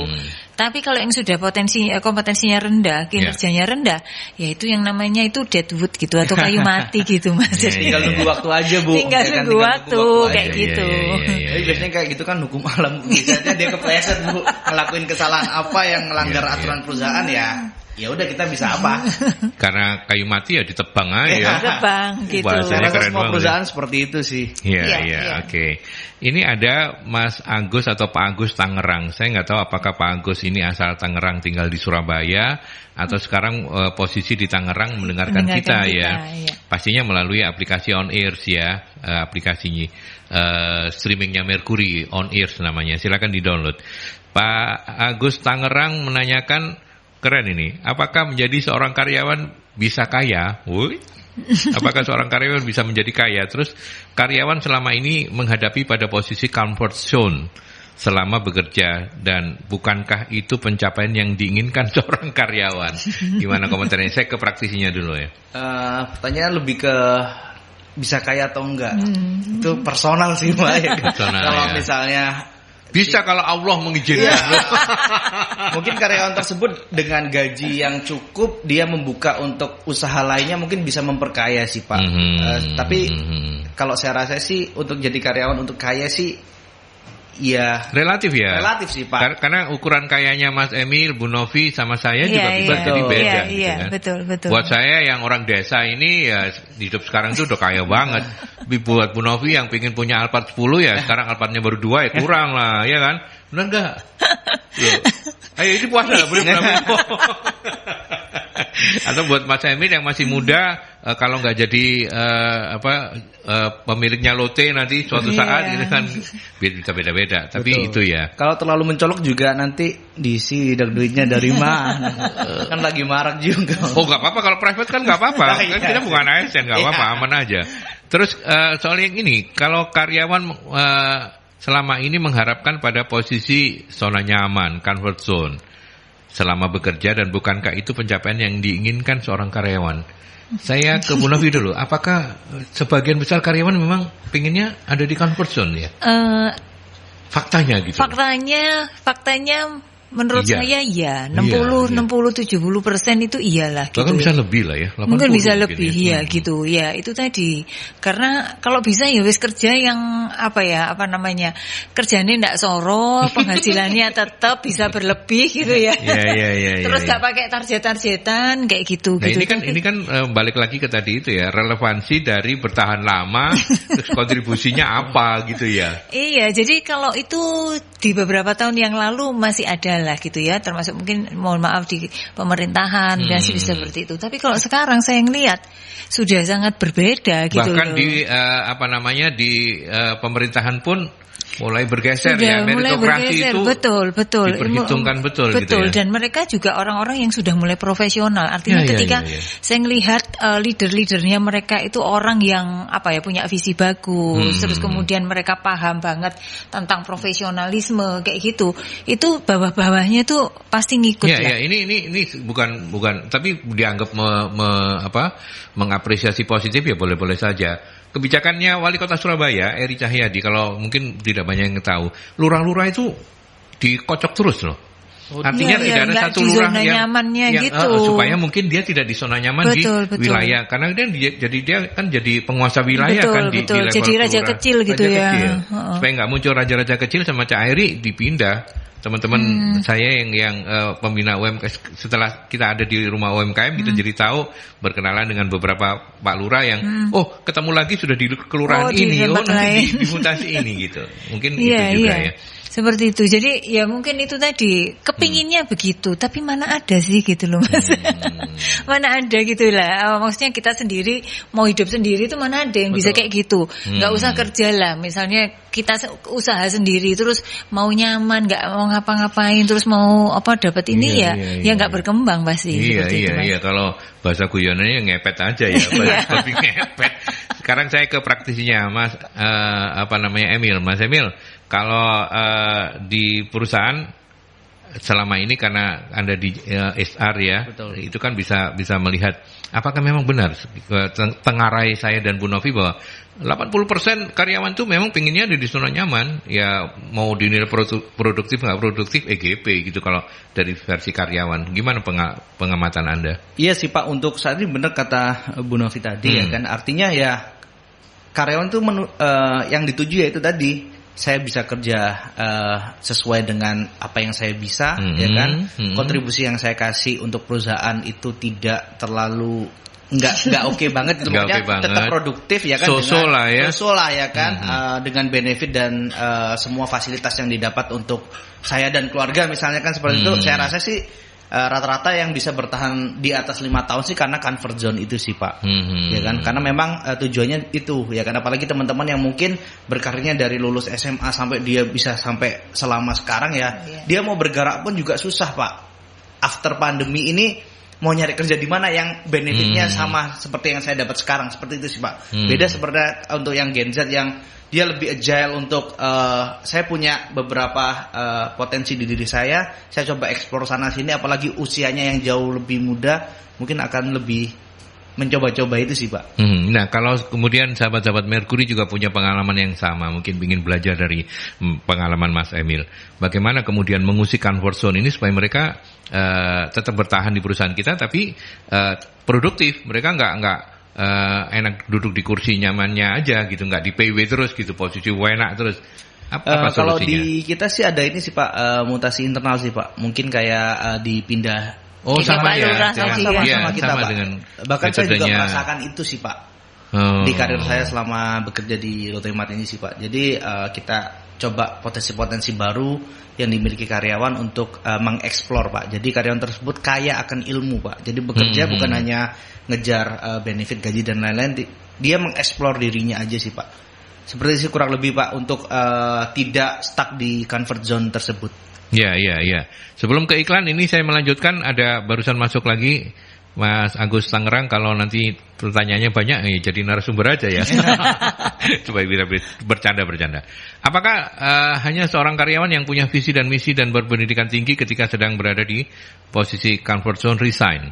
Tapi kalau yang sudah kompetensinya rendah, kinerjanya rendah, ya itu yang namanya itu deadwood gitu atau kayu mati gitu, Mas. Tinggal nunggu waktu aja, Bu. Tinggal nunggu waktu kayak gitu. Jadi biasanya kayak gitu kan hukum alam. Biasanya dia kepleset, Bu, ngelakuin kesalahan apa yang melanggar aturan perusahaan ya udah kita bisa apa? Karena kayu mati ya ditebang aja. Ditebang gitu. Bahasanya keren semua perusahaan seperti itu sih. Iya. Oke. Ini ada Mas Agus atau Pak Agus Tangerang. Saya nggak tahu apakah Pak Agus ini asal Tangerang tinggal di Surabaya atau sekarang posisi di Tangerang mendengarkan kita ya. Pastinya melalui aplikasi On Ears ya, aplikasinya streamingnya Mercury On Ears namanya. Silakan di-download. Pak Agus Tangerang menanyakan, keren ini, apakah menjadi seorang karyawan bisa kaya? Apakah seorang karyawan bisa menjadi kaya? Terus karyawan selama ini menghadapi pada posisi comfort zone selama bekerja, dan bukankah itu pencapaian yang diinginkan seorang karyawan? Gimana komentarnya? Saya ke praktisinya dulu ya. Pertanyaan lebih ke bisa kaya atau enggak? Itu personal sih, Pak. Kalau misalnya bisa kalau Allah mengizinkan. Mungkin karyawan tersebut dengan gaji yang cukup, dia membuka untuk usaha lainnya mungkin bisa memperkaya sih, Pak. Tapi kalau saya rasa sih untuk jadi karyawan untuk kaya sih ya relatif ya. Relatif sih, Pak. Karena ukuran kayanya Mas Emil, Bu Novi sama saya juga bisa jadi beda gitu kan. Betul. Buat saya yang orang desa ini ya hidup sekarang tuh udah kaya banget. Buat Bu Novi yang pengen punya Alphard 10 ya sekarang Alphardnya baru 2 ya kurang lah, ya kan? Benar enggak? Ayo ini puasa lah, boleh. Atau buat Mas Emil yang masih muda, kalau nggak jadi pemiliknya Lotte nanti suatu saat ini kan bisa beda-beda. Tapi itu ya. Kalau terlalu mencolok juga nanti disidang duitnya dari mana? Kan lagi marak juga. Oh nggak apa-apa, kalau private kan nggak apa-apa. Kan kita bukan ASN, nggak apa-apa, aman aja. Terus soal yang ini, kalau karyawan selama ini mengharapkan pada posisi zona nyaman, comfort zone selama bekerja, dan bukankah itu pencapaian yang diinginkan seorang karyawan? Saya ke Bu Novi dulu. Apakah sebagian besar karyawan memang pengennya ada di comfort zone ya? Faktanya gitu. Faktanya Menurut saya ya 60-70% itu iyalah. Bahkan gitu bisa lebih lah ya. Mungkin bisa lebih ya gitu ya itu tadi. Karena kalau bisa ya wis kerja yang kerjanya ndak soro, penghasilannya tetap bisa berlebih gitu ya. Terus nggak pakai target-targetan kayak gitu. Nah, gitu. ini kan balik lagi ke tadi itu ya, relevansi dari bertahan lama, terus kontribusinya apa gitu ya. Iya, jadi kalau itu di beberapa tahun yang lalu masih ada lah gitu ya, termasuk mungkin mohon maaf di pemerintahan masih bisa seperti itu. Tapi kalau sekarang saya ngelihat sudah sangat berbeda gitu. Bahkan di di pemerintahan pun mulai bergeser ya, meritokrasi itu betul diperhitungkan betul gitu ya. Dan mereka juga orang-orang yang sudah mulai profesional. Artinya ketika saya melihat leader-leadernya mereka itu orang yang punya visi bagus, terus kemudian mereka paham banget tentang profesionalisme kayak gitu. Itu bawah-bawahnya tuh pasti ngikut lah. Ini bukan tapi dianggap mengapresiasi positif ya boleh-boleh saja. Kebijakannya Wali Kota Surabaya, Eri Cahyadi, kalau mungkin tidak banyak yang tahu, lurah-lurah itu dikocok terus loh. Artinya tidak ada satu lurah yang gitu. Supaya mungkin dia tidak di zona nyaman di wilayah, karena dia kan jadi penguasa wilayah di level jadi raja kecil gitu ya. Supaya nggak muncul raja-raja kecil sama Cak Eri dipindah. Teman-teman saya yang pembina UMKM, setelah kita ada di rumah UMKM kita jadi tahu, berkenalan dengan beberapa Pak Lurah yang ketemu lagi sudah di kelurahan ini, nanti di mutasi ini gitu. Mungkin itu juga ya. Seperti itu. Jadi ya mungkin itu tadi kepinginnya begitu, tapi mana ada sih gitu loh Mas. Mana ada gitu lah. Maksudnya kita sendiri mau hidup sendiri itu mana ada yang bisa kayak gitu. Nggak usah kerja lah. Misalnya kita usaha sendiri terus mau nyaman, nggak mau ngapa-ngapain, terus mau dapat ini ya nggak berkembang pasti. Iya. Kalau bahasa guyonannya ngepet aja ya, lebih ngepet. Sekarang saya ke praktisinya Mas Emil. Mas Emil, kalau di perusahaan selama ini karena Anda di HR ya, itu kan bisa melihat apakah memang benar tengarai saya dan Bu Novi bahwa 80% karyawan tuh memang pengennya ada di zona nyaman, ya mau dinilai produktif nggak produktif EGP gitu kalau dari versi karyawan. Gimana pengamatan Anda? Iya sih Pak, untuk saat ini benar kata Bu Novi tadi ya kan, artinya ya karyawan tuh yang dituju ya itu tadi, saya bisa kerja sesuai dengan apa yang saya bisa, ya kan. Kontribusi yang saya kasih untuk perusahaan itu tidak terlalu nggak oke banget, itu tetap produktif ya kan, so-so lah ya kan, dengan benefit dan semua fasilitas yang didapat untuk saya dan keluarga misalnya kan seperti itu. Saya rasa sih rata-rata yang bisa bertahan di atas 5 tahun sih karena comfort zone itu sih Pak, ya kan, karena memang tujuannya itu ya kan, apalagi teman-teman yang mungkin berkarirnya dari lulus SMA sampai dia bisa sampai selama sekarang ya, dia mau bergerak pun juga susah Pak. After pandemi ini mau nyari kerja di mana yang benefitnya sama seperti yang saya dapat sekarang, seperti itu sih Pak. Beda seperti untuk yang Gen Z yang dia lebih agile untuk saya punya beberapa potensi di diri saya coba eksplor sana sini, apalagi usianya yang jauh lebih muda mungkin akan lebih mencoba-coba itu sih Pak. Nah kalau kemudian sahabat-sahabat Merkuri juga punya pengalaman yang sama, mungkin ingin belajar dari pengalaman Mas Emil, bagaimana kemudian mengusik comfort zone ini supaya mereka tetap bertahan di perusahaan kita tapi produktif, mereka nggak enak duduk di kursi nyamannya aja gitu, nggak di PW terus gitu, posisi enak terus. Apa kalau solusinya? di kita sih ada ini sih Pak, mutasi internal sih Pak, mungkin kayak dipindah. Sama ya, sama kita sama Pak. Dengan bahkan saya juga merasakan itu sih Pak, di karir saya selama bekerja di Lotemat ini sih Pak. Jadi kita coba potensi-potensi baru yang dimiliki karyawan untuk mengeksplor Pak. Jadi karyawan tersebut kaya akan ilmu Pak. Jadi bekerja bukan hanya ngejar benefit gaji dan lain-lain, dia mengeksplor dirinya aja sih Pak. Seperti itu kurang lebih Pak, untuk tidak stuck di comfort zone tersebut. Ya. Sebelum ke iklan ini saya melanjutkan, ada barusan masuk lagi Mas Agus Tangerang. Kalau nanti pertanyaannya banyak, jadi narasumber aja ya. Supaya bisa bercanda. Apakah hanya seorang karyawan yang punya visi dan misi dan berpendidikan tinggi ketika sedang berada di posisi comfort zone resign?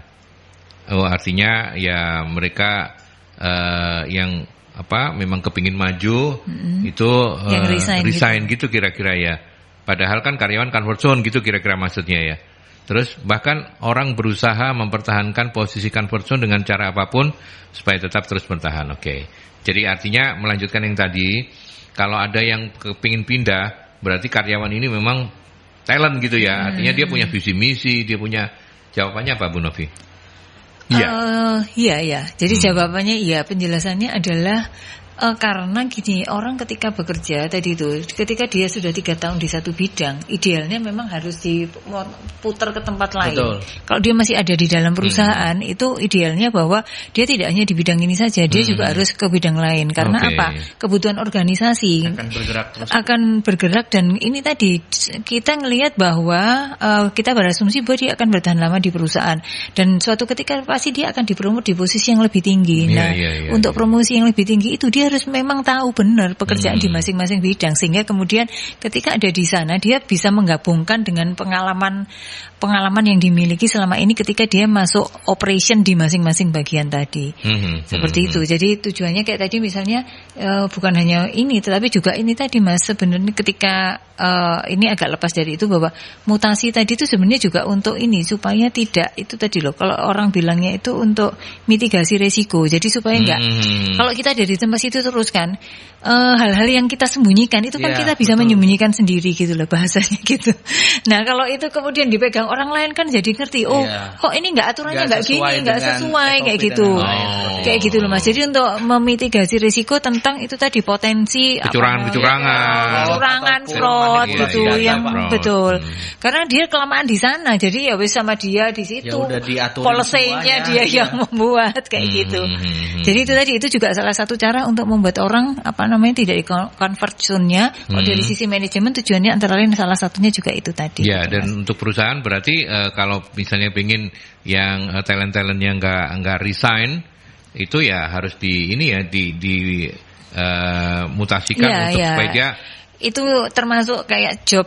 Artinya ya mereka yang memang kepingin maju itu resign gitu kira-kira ya. Padahal kan karyawan comfort zone gitu kira-kira maksudnya ya. Terus bahkan orang berusaha mempertahankan posisi comfort zone dengan cara apapun supaya tetap terus bertahan. Oke. Jadi artinya melanjutkan yang tadi, kalau ada yang kepingin pindah, berarti karyawan ini memang talent gitu ya. Artinya dia punya visi misi, dia punya. Jawabannya apa Bu Novi? Iya. Iya. Jadi jawabannya iya. Penjelasannya adalah karena gini, orang ketika bekerja tadi itu, ketika dia sudah 3 tahun di satu bidang, idealnya memang harus diputar ke tempat lain. Betul. Kalau dia masih ada di dalam perusahaan, itu idealnya bahwa dia tidak hanya di bidang ini saja, dia juga harus ke bidang lain. Karena apa? Kebutuhan organisasi akan bergerak dan ini tadi kita ngelihat bahwa kita berasumsi bahwa dia akan bertahan lama di perusahaan dan suatu ketika pasti dia akan dipromot di posisi yang lebih tinggi. Untuk promosi yang lebih tinggi itu dia harus memang tahu benar pekerjaan di masing-masing bidang sehingga kemudian ketika ada di sana dia bisa menggabungkan dengan pengalaman yang dimiliki selama ini ketika dia masuk operation di masing-masing bagian tadi. Seperti itu. Jadi tujuannya kayak tadi misalnya bukan hanya ini tetapi juga ini tadi Mas, sebenarnya ketika ini agak lepas dari itu bahwa mutasi tadi itu sebenarnya juga untuk ini supaya tidak itu tadi loh, kalau orang bilangnya itu untuk mitigasi resiko. Jadi supaya enggak kalau kita dari tempat situ terus kan hal-hal yang kita sembunyikan itu kan kita bisa menyembunyikan sendiri gitu loh bahasanya gitu. Nah kalau itu kemudian dipegang orang lain kan jadi ngerti kok ini nggak aturannya nggak gini, nggak sesuai kayak gitu. Kayak gitu loh Mas. Jadi untuk memitigasi risiko tentang itu tadi potensi kecurangan, fraud gitu yang betul. Karena dia kelamaan di sana jadi ya wis sama dia di situ. Policy-nya dia yang membuat kayak gitu. Jadi itu tadi itu juga salah satu cara untuk membuat orang tidak di comfort zone-nya. Dari sisi manajemen tujuannya antara lain salah satunya juga itu tadi. Ya, dan untuk perusahaan berarti kalau misalnya pengen yang talent-talent yang enggak resign itu ya harus mutasikan untuk supaya dia itu termasuk kayak job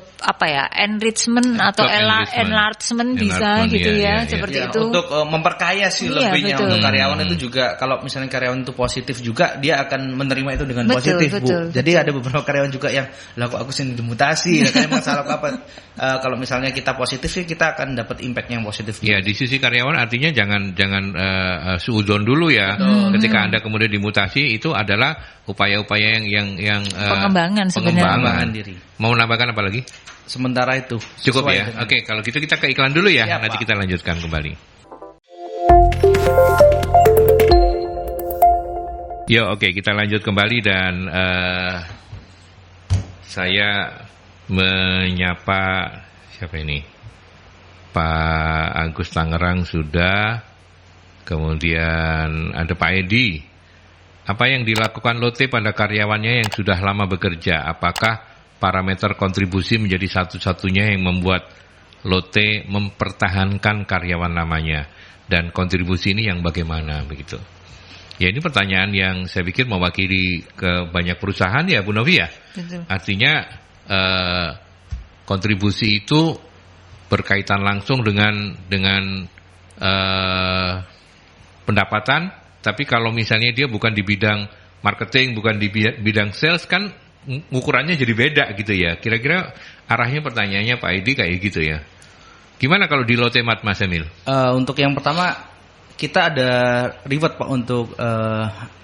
enrichment atau enlargement bisa gitu ya, seperti itu untuk memperkaya sih lebihnya untuk karyawan itu juga. Kalau misalnya karyawan itu positif juga dia akan menerima itu dengan positif Bu. Jadi ada beberapa karyawan juga yang kok aku sini dimutasi katanya masalah apa. Kalau misalnya kita positif sih kita akan dapat impact yang positif. Ya di sisi karyawan artinya jangan suudzon dulu ya. Ketika Anda kemudian dimutasi itu adalah upaya-upaya yang pengembangan sebenarnya. Diri. Mau menambahkan apa lagi? Sementara itu cukup ya. Oke, kalau gitu kita ke iklan dulu ya. Nanti kita lanjutkan kembali. Kita lanjut kembali dan saya menyapa siapa ini? Pak Agus Tangerang sudah. Kemudian ada Pak Edi. Apa yang dilakukan Lotte pada karyawannya yang sudah lama bekerja? Apakah parameter kontribusi menjadi satu-satunya yang membuat Lotte mempertahankan karyawan lamanya? Dan kontribusi ini yang bagaimana begitu? Ya ini pertanyaan yang saya pikir mewakili ke banyak perusahaan ya Bu Novi ya. Betul. Artinya kontribusi itu berkaitan langsung dengan pendapatan. Tapi kalau misalnya dia bukan di bidang marketing, bukan di bidang sales kan ukurannya jadi beda gitu ya. Kira-kira arahnya pertanyaannya Pak Edi kayak gitu ya. Gimana kalau di Lotte Mart Mas Emil? Untuk yang pertama kita ada reward Pak untuk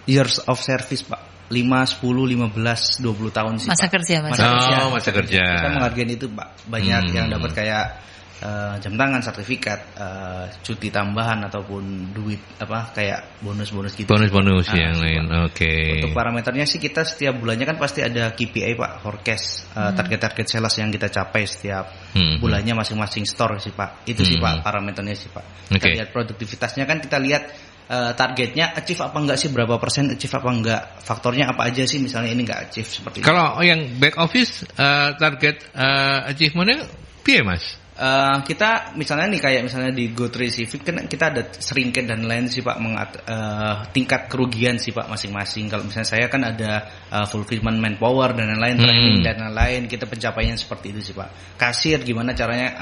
years of service Pak. 5, 10, 15, 20 tahun sih masa Pak. kerja Masa kerja. Kita menghargai itu Pak. Banyak yang dapat kayak jam tangan, sertifikat, cuti tambahan ataupun duit kayak bonus-bonus gitu. Bonus-bonus yang lain. Untuk parameternya sih kita setiap bulannya kan pasti ada KPI Pak, forecast, target-target sales yang kita capai setiap bulannya masing-masing store sih Pak. Itu sih Pak parameternya sih Pak. Kita lihat produktivitasnya kan kita lihat targetnya achieve apa enggak sih, berapa persen achieve apa enggak, faktornya apa aja sih misalnya ini enggak achieve seperti itu. Kalau yang back office target achievementnya piye Mas? Kita misalnya nih kayak misalnya di GoTrade Civic kan kita ada shrinkage dan lain sih Pak, tingkat kerugian sih Pak masing-masing. Kalau misalnya saya kan ada fulfillment manpower dan lain-lain, training dan lain-lain, kita pencapaian seperti itu sih Pak. Kasir gimana caranya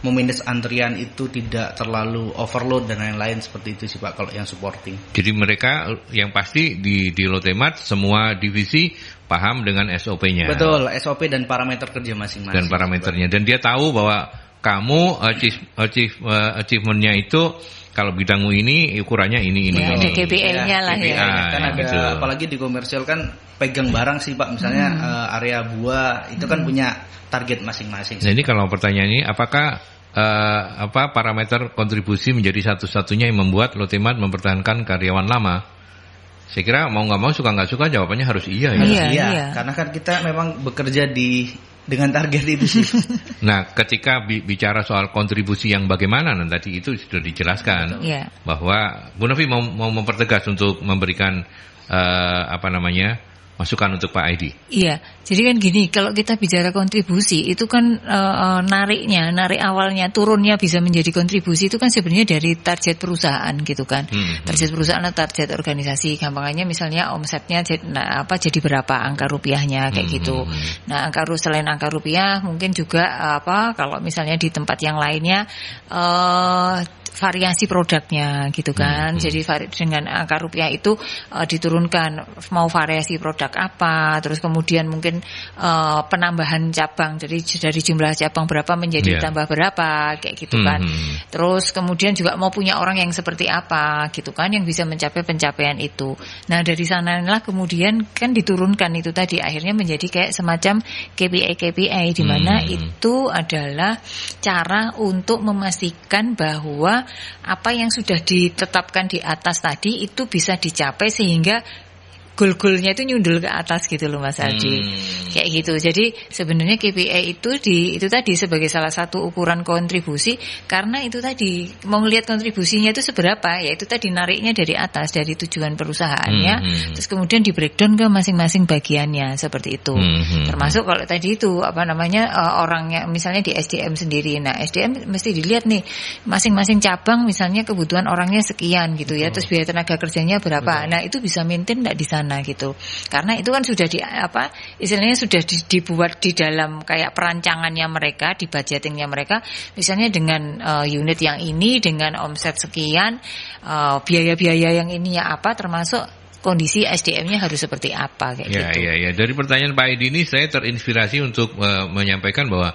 memanage antrian itu tidak terlalu overload dan lain-lain seperti itu sih Pak kalau yang supporting. Jadi mereka yang pasti di Lotte Mart semua divisi paham dengan SOP-nya. Betul, SOP dan parameter kerja masing-masing. Dan parameternya, dan dia tahu bahwa kamu achievement-nya itu kalau bidangmu ini ukurannya ini. Ada KPI-nya lah KPI, ya. Kan ada gitu. Apalagi di komersial kan pegang barang sih Pak, misalnya area buah itu kan punya target masing-masing. Nah, ini kalau pertanyaan ini, apakah parameter kontribusi menjadi satu-satunya yang membuat Lotemat mempertahankan karyawan lama? Saya kira mau nggak mau, suka nggak suka, jawabannya harus iya ya. Iya. Karena kan kita memang bekerja dengan target itu sih. Nah, ketika bicara soal kontribusi yang bagaimana, tadi itu sudah dijelaskan bahwa Bu Novi mau mempertegas untuk memberikan masukan untuk Pak Aidi. Iya, jadi kan gini, kalau kita bicara kontribusi itu kan narik awalnya, turunnya bisa menjadi kontribusi itu kan sebenarnya dari target perusahaan gitu kan. Target perusahaan atau target organisasi, gampangannya misalnya omsetnya jadi berapa angka rupiahnya kayak gitu. Nah, selain angka rupiah mungkin juga kalau misalnya di tempat yang lainnya variasi produknya gitu kan. Jadi dengan angka rupiah itu diturunkan mau variasi produk apa, terus kemudian mungkin penambahan cabang, jadi dari jumlah cabang berapa menjadi tambah berapa kayak gitu kan. Terus kemudian juga mau punya orang yang seperti apa gitu kan, yang bisa mencapai pencapaian itu. Nah, dari sanalah kemudian kan diturunkan itu tadi, akhirnya menjadi kayak semacam KPI di mana itu adalah cara untuk memastikan bahwa apa yang sudah ditetapkan di atas tadi itu bisa dicapai sehingga goal-goalnya itu nyundul ke atas gitu loh Mas Aldi. Kayak gitu. Jadi sebenarnya KPI itu tadi sebagai salah satu ukuran kontribusi, karena itu tadi mau ngelihat kontribusinya itu seberapa, yaitu tadi nariknya dari atas, dari tujuan perusahaannya, terus kemudian di breakdown ke masing-masing bagiannya seperti itu. Termasuk kalau tadi itu orangnya misalnya di SDM sendiri. Nah, SDM mesti dilihat nih masing-masing cabang misalnya kebutuhan orangnya sekian gitu ya, terus biaya tenaga kerjanya berapa. Nah, itu bisa maintain enggak di sana gitu. Karena itu kan sudah istilahnya sudah dibuat di dalam kayak perancangannya mereka, di budgetingnya mereka, misalnya dengan unit yang ini dengan omset sekian, biaya-biaya yang ini ya apa, termasuk kondisi SDM-nya harus seperti apa kayak gitu. Ya. Dari pertanyaan Pak Aidi ini saya terinspirasi untuk menyampaikan bahwa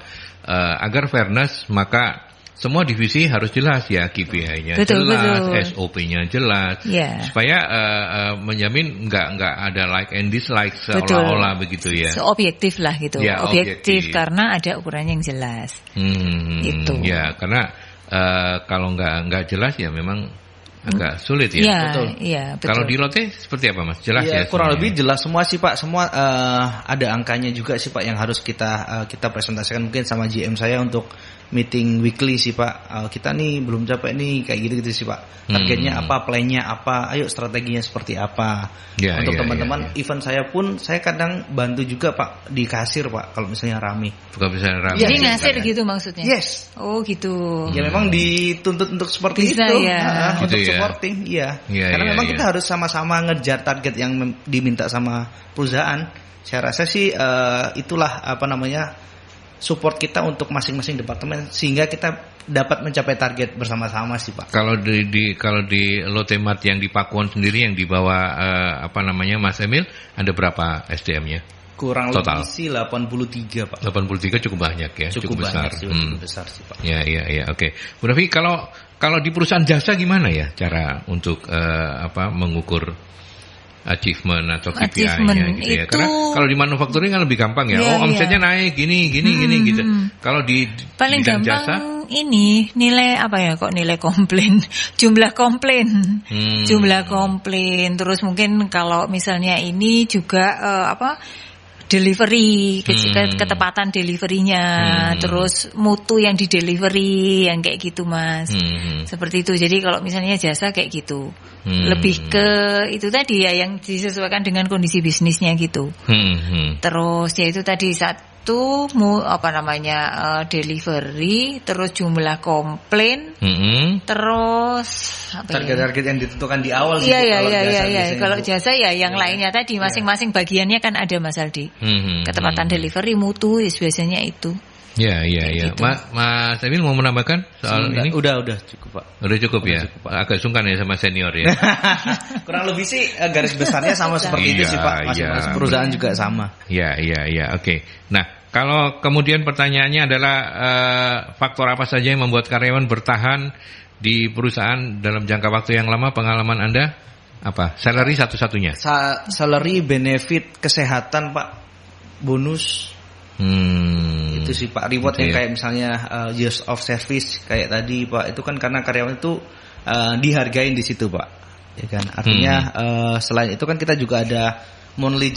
agar fairness, maka semua divisi harus jelas ya, KPI-nya jelas, SOP-nya jelas, supaya menjamin nggak ada like and dislike seolah-olah begitu ya. Objektif lah gitu, objektif karena ada ukurannya yang jelas. Itu. Ya, karena kalau nggak jelas ya memang agak sulit ya. Betul. Kalau di Lotte seperti apa Mas? Jelas ya? Kurang lebih jelas semua sih Pak. Semua ada angkanya juga sih Pak yang harus kita presentasikan mungkin sama GM saya untuk meeting weekly sih Pak. Kita nih belum capek nih kayak gitu sih Pak. Targetnya apa, plannya apa, ayo strateginya seperti apa. Untuk teman-teman event saya pun saya kadang bantu juga Pak di kasir Pak kalau misalnya rame. Bukan misalnya rame. Jadi ngasir gitu maksudnya? Yes. Oh gitu. Ya memang dituntut untuk seperti bisa, itu. Ya. Untuk supporting, karena memang kita harus sama-sama ngejar target yang diminta sama perusahaan. Saya rasa sih itulah support kita untuk masing-masing departemen sehingga kita dapat mencapai target bersama-sama sih Pak. Kalau di Lotemat yang di Pakuan sendiri yang dibawa Mas Emil, ada berapa SDM-nya? Kurang total lebih sih 83 Pak. 83 cukup banyak ya, cukup besar. Cukup besar sih Pak. Ya, oke. Bu Novi, kalau di perusahaan jasa gimana ya cara untuk mengukur achievement atau KPI-nya gitu ya? Karena kalau di manufacturing kan lebih gampang ya. Omsetnya naik gini gitu. Kalau di paling bidang gampang jasa ini nilai nilai komplain, jumlah komplain. Terus mungkin kalau misalnya ini juga delivery, ketepatan deliverynya, terus mutu yang di delivery, yang kayak gitu Mas. Seperti itu. Jadi kalau misalnya jasa kayak gitu, lebih ke itu tadi ya yang disesuaikan dengan kondisi bisnisnya gitu. Terus ya itu tadi delivery, terus jumlah komplain, terus target-target yang ditentukan di awal sih. Iya. Kalau jasa ya yang lainnya tadi masing-masing bagiannya kan ada Mas Aldi. Ketepatan delivery, mutu biasanya itu. Ya. Gitu. Mas Emil mau menambahkan soal ini? Udah cukup, Pak. Udah cukup ya? Cukup, Pak. Agak sungkan ya sama senior ya. Kurang lebih sih garis besarnya sama seperti itu sih, Pak. Masing-masing perusahaan juga sama. Iya, oke. Nah, kalau kemudian pertanyaannya adalah faktor apa saja yang membuat karyawan bertahan di perusahaan dalam jangka waktu yang lama? Pengalaman Anda apa? Salary satu-satunya? Salary, benefit, kesehatan, Pak. Bonus. Itu sih Pak, reward yang kayak misalnya years of service kayak tadi Pak, itu kan karena karyawan itu dihargain di situ Pak, ya kan. Artinya selain itu kan kita juga ada monthly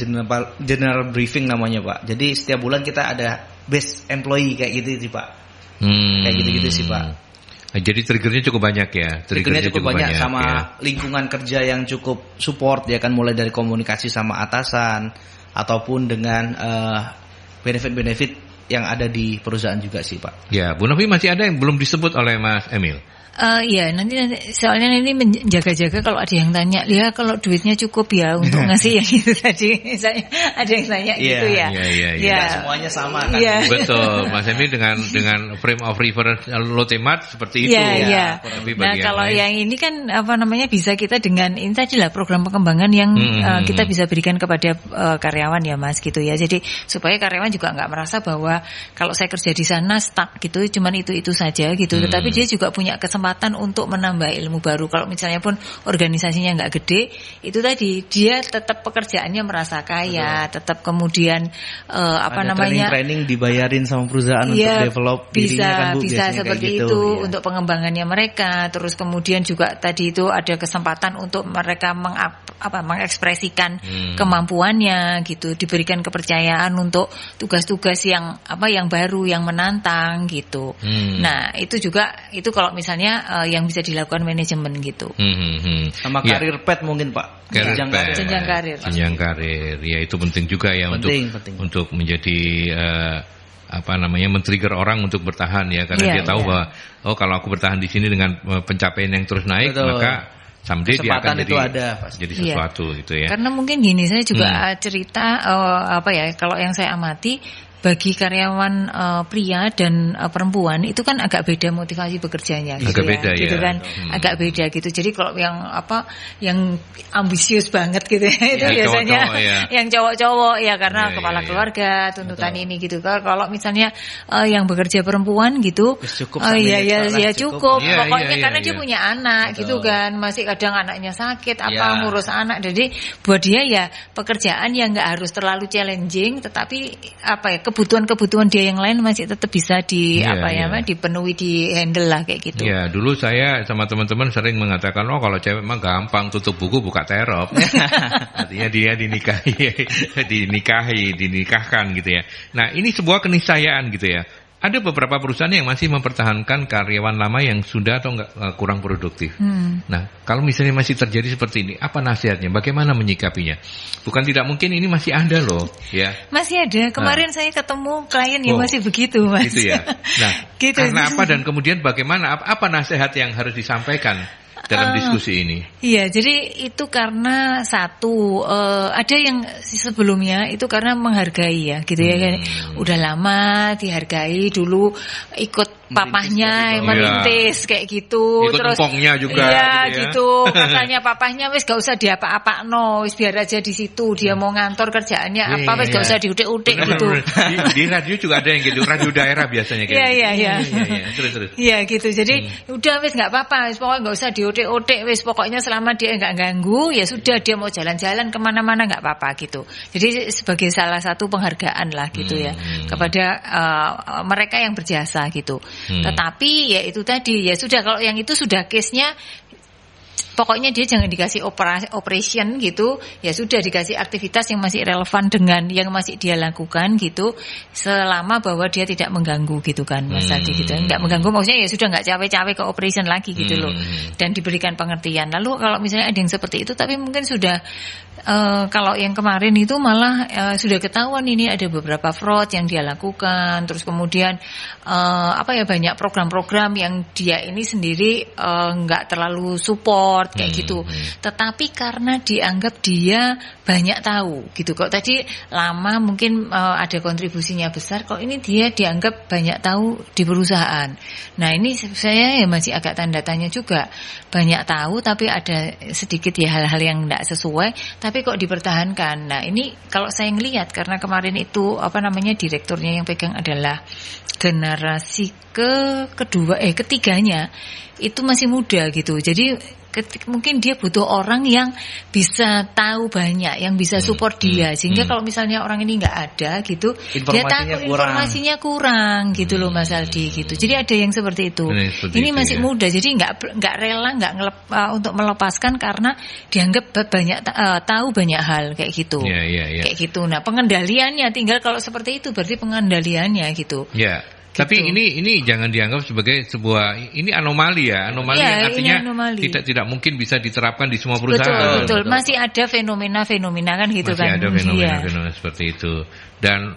general briefing namanya Pak. Jadi setiap bulan kita ada best employee kayak gitu sih Pak. Kayak gitu-gitu sih Pak. Jadi triggernya cukup banyak ya. Triggernya cukup banyak sama ya. Lingkungan kerja yang cukup support ya kan, mulai dari komunikasi sama atasan ataupun dengan benefit-benefit yang ada di perusahaan juga sih Pak. Ya, Bu Novi, masih ada yang belum disebut oleh Mas Emil? Iya, nanti soalnya ini menjaga-jaga kalau ada yang tanya, ya kalau duitnya cukup ya untuk ngasih yang itu tadi, misalnya ada yang tanya gitu ya. Iya. Semuanya sama kan. Yeah. Betul, Mas Emil dengan frame of reference Lotemat seperti itu. Iya. Nah, kalau yang ini kan bisa kita dengan ini tadi lah program pengembangan yang kita bisa berikan kepada karyawan ya Mas gitu ya. Jadi supaya karyawan juga nggak merasa bahwa kalau saya kerja di sana stuck gitu, cuman itu saja gitu. Tetapi dia juga punya kesempatan untuk menambah ilmu baru. Kalau misalnya pun organisasinya nggak gede, itu tadi dia tetap pekerjaannya merasa kaya, tetap kemudian training dibayarin sama perusahaan untuk develop dirinya kan Bu, bisa seperti gitu, itu untuk pengembangannya mereka. Terus kemudian juga tadi itu ada kesempatan untuk mereka mengekspresikan kemampuannya gitu, diberikan kepercayaan untuk tugas-tugas yang baru, yang menantang gitu. Nah, itu kalau misalnya yang bisa dilakukan manajemen gitu. Sama karir path mungkin Pak. Jenjang karir. Ya, itu penting juga ya penting. Untuk menjadi men-trigger orang untuk bertahan ya, karena dia tahu bahwa kalau aku bertahan di sini dengan pencapaian yang terus naik, maka someday dia akan jadi sesuatu gitu ya. Karena mungkin gini, saya juga cerita kalau yang saya amati, bagi karyawan pria dan perempuan itu kan agak beda motivasi bekerjanya gitu. Agak beda gitu ya. Kan agak beda gitu. Jadi kalau yang ambisius banget gitu ya, itu biasanya yang cowok-cowok ya, karena kepala keluarga, tuntutan ini gitu. Kalau misalnya yang bekerja perempuan gitu, cukup. Pokoknya karena dia punya anak gitu kan, masih kadang anaknya sakit ngurus anak. Jadi buat dia ya pekerjaan yang nggak harus terlalu challenging, tetapi kebutuhan dia yang lain masih tetap bisa dipenuhi, di handle lah kayak gitu. Ya, dulu saya sama teman-teman sering mengatakan, kalau cewek mah gampang, tutup buku buka terop. Artinya dia dinikahkan gitu ya. Nah, ini sebuah keniscayaan gitu ya. Ada beberapa perusahaan yang masih mempertahankan karyawan lama yang sudah atau kurang produktif. Nah, kalau misalnya masih terjadi seperti ini, apa nasihatnya? Bagaimana menyikapinya? Bukan tidak mungkin, ini masih ada loh, ya. Masih ada. Kemarin saya ketemu klien yang masih begitu, Mas. Gitu ya. Nah, karena apa dan kemudian bagaimana? Apa nasihat yang harus disampaikan dalam diskusi ini? Iya, jadi itu karena satu ada yang sebelumnya itu karena menghargai ya, gitu ya kan. Udah lama dihargai, dulu ikut papahnya merintis kayak gitu, ikut terus empongnya juga gitu. Katanya papahnya wis gak usah diapa-apakno, wis biar aja di situ, dia mau ngantor kerjaannya wis gak usah diutik-utik gitu. Di radio juga ada yang gitu, radio daerah biasanya kayak terus. Iya gitu. Jadi udah wis gak apa-apa, wis pokoknya gak usah diutik-utik, wis pokoknya selama dia enggak ganggu, ya sudah, dia mau jalan-jalan kemana-mana enggak apa-apa gitu. Jadi sebagai salah satu penghargaan lah gitu ya kepada mereka yang berjasa gitu. Tetapi ya itu tadi, ya sudah, kalau yang itu sudah case-nya pokoknya dia jangan dikasih operation gitu, ya sudah dikasih aktivitas yang masih relevan dengan yang masih dia lakukan gitu, selama bahwa dia tidak mengganggu gitu kan Mas tadi gitu. Enggak mengganggu maksudnya ya sudah enggak cawe-cawe ke operation lagi gitu loh. Dan diberikan pengertian. Lalu kalau misalnya ada yang seperti itu tapi mungkin sudah kalau yang kemarin itu malah sudah ketahuan ini ada beberapa fraud yang dia lakukan, terus kemudian banyak program-program yang dia ini sendiri enggak terlalu support report kayak gitu. Tetapi karena dianggap dia banyak tahu gitu. Kok tadi lama mungkin ada kontribusinya besar, kok ini dia dianggap banyak tahu di perusahaan. Nah, ini saya ya masih agak tanda tanya juga. Banyak tahu tapi ada sedikit ya hal-hal yang tidak sesuai, tapi kok dipertahankan. Nah, ini kalau saya ngelihat karena kemarin itu direkturnya yang pegang adalah generasi ketiganya itu masih muda gitu. Jadi mungkin dia butuh orang yang bisa tahu banyak, yang bisa support dia. Sehingga kalau misalnya orang ini nggak ada gitu, dia takut informasinya kurang gitu loh Mas Aldi gitu. Jadi ada yang seperti itu. Ini masih muda, jadi nggak rela untuk melepaskan karena dianggap tahu banyak hal kayak gitu. Kayak gitu. Nah, pengendaliannya tinggal kalau seperti itu berarti pengendaliannya gitu. Tapi ini jangan dianggap sebagai sebuah anomali ya, yang artinya tidak mungkin bisa diterapkan di semua perusahaan. Betul. Masih ada fenomena-fenomena kan gitu kan. Masih ada fenomena-fenomena seperti itu. Dan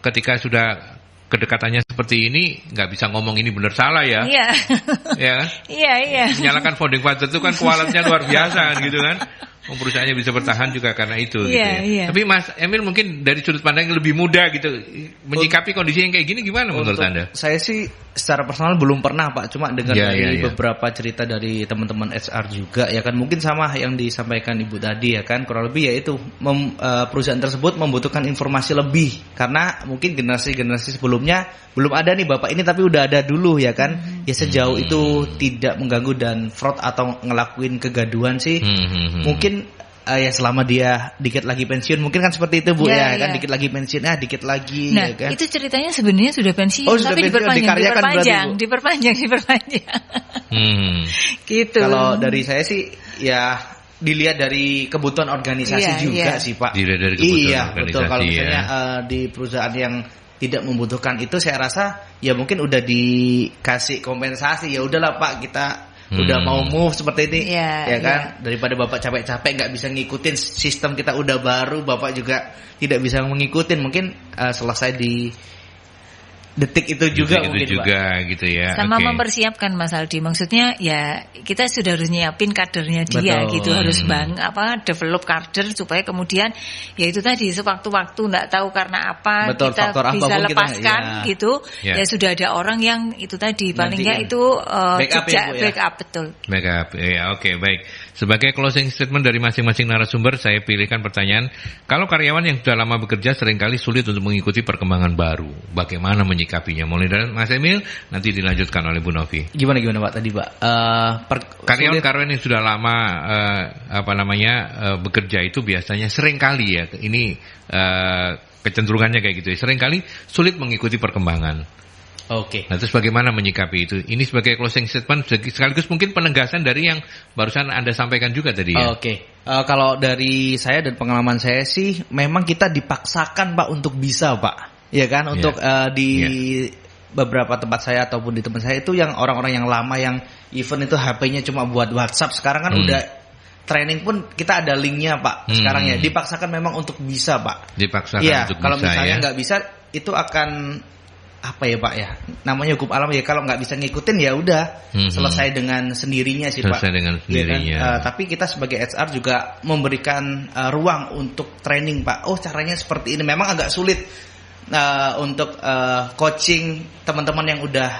ketika sudah kedekatannya seperti ini, nggak bisa ngomong ini benar salah ya. Iya. Menyalahkan founding father itu kan kualitasnya luar biasa gitu kan. Perusahaannya bisa bertahan juga karena itu gitu ya. Tapi Mas Emil mungkin dari sudut pandang yang lebih muda gitu, menyikapi kondisi yang kayak gini gimana menurut Anda? Saya sih secara personal belum pernah Pak, cuma dengar dari beberapa cerita dari teman-teman HR juga ya kan, mungkin sama yang disampaikan Ibu tadi ya kan, kurang lebih yaitu perusahaan tersebut membutuhkan informasi lebih karena mungkin generasi-generasi sebelumnya belum ada nih Bapak ini tapi udah ada dulu ya kan. Ya sejauh itu tidak mengganggu dan fraud atau ngelakuin kegaduhan sih. Mungkin ya selama dia dikit lagi pensiun mungkin kan seperti itu Bu kan, dikit lagi pensiun dikit lagi ya kan. Itu ceritanya sebenarnya sudah pensiun tapi diperpanjang. Gitu. Kalau dari saya sih ya dilihat dari kebutuhan organisasi juga sih Pak. Dilihat dari kebutuhan organisasi. Betul. Kalau misalnya di perusahaan yang tidak membutuhkan itu, saya rasa ya mungkin udah dikasih kompensasi, ya udahlah Pak, kita udah mau move seperti ini ya kan, daripada Bapak capek-capek nggak bisa ngikutin sistem kita udah baru, Bapak juga tidak bisa mengikutin, mungkin selesai di detik itu juga mungkin Pak. Gitu ya. Sama mempersiapkan Mas Aldi, maksudnya ya kita sudah harus nyiapin kadernya dia. Betul. Gitu, harus develop kader supaya kemudian ya itu tadi sewaktu-waktu nggak tahu karena apa kita bisa lepaskan gitu. Ya sudah ada orang yang itu tadi paling nggak itu backup betul. Backup ya, oke, baik. Sebagai closing statement dari masing-masing narasumber, saya pilihkan pertanyaan, kalau karyawan yang sudah lama bekerja seringkali sulit untuk mengikuti perkembangan baru, bagaimana menyikapinya? Mulai dari Mas Emil, nanti dilanjutkan oleh Bu Novi. Gimana Pak tadi Pak? Karyawan-karyawan yang sudah lama bekerja itu biasanya seringkali ya, ini kecenderungannya kayak gitu ya, seringkali sulit mengikuti perkembangan. Oke. Nah, terus bagaimana menyikapi itu? Ini sebagai closing statement sekaligus mungkin penegasan dari yang barusan Anda sampaikan juga tadi ya. Oke. Kalau dari saya dan pengalaman saya sih, memang kita dipaksakan Pak untuk bisa Pak, ya kan? Untuk di beberapa tempat saya ataupun di tempat saya itu yang orang-orang yang lama yang event itu HP-nya cuma buat WhatsApp, sekarang kan udah training pun kita ada linknya Pak. Sekarang ya dipaksakan memang untuk bisa Pak. Dipaksakan untuk bisa. Kalau misalnya nggak bisa, itu akan apa ya Pak ya, namanya hukum alam ya, kalau nggak bisa ngikutin ya udah selesai dengan sendirinya sih Pak. Selesai dengan sendirinya. Ya kan? Tapi kita sebagai HR juga memberikan ruang untuk training Pak. Oh caranya seperti ini, memang agak sulit untuk coaching teman-teman yang udah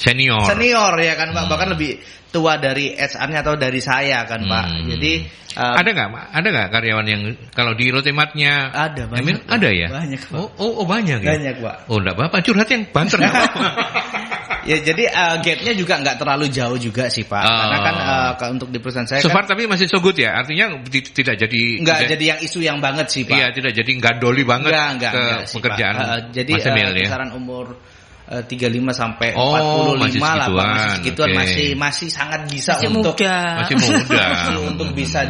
senior ya kan Pak, bahkan lebih tua dari HR-nya atau dari saya kan Pak. Jadi ada nggak karyawan yang kalau di Rotematnya ada banyak Emil, ada ya? Banyak Pak. Oh banyak ya? Banyak Pak. Oh enggak apa-apa, curhat yang banter enggak apa-apa. Ya jadi gap-nya juga nggak terlalu jauh juga sih Pak. Karena kan untuk di perusahaan saya so far tapi masih so good ya. Artinya tidak jadi jadi yang isu yang banget sih Pak. Iya, tidak jadi gandoli banget ke pekerjaan. Jadi kisaran umur 35 sampai 45 lah Pak, masih segituan, masih sangat bisa masih muda untuk bisa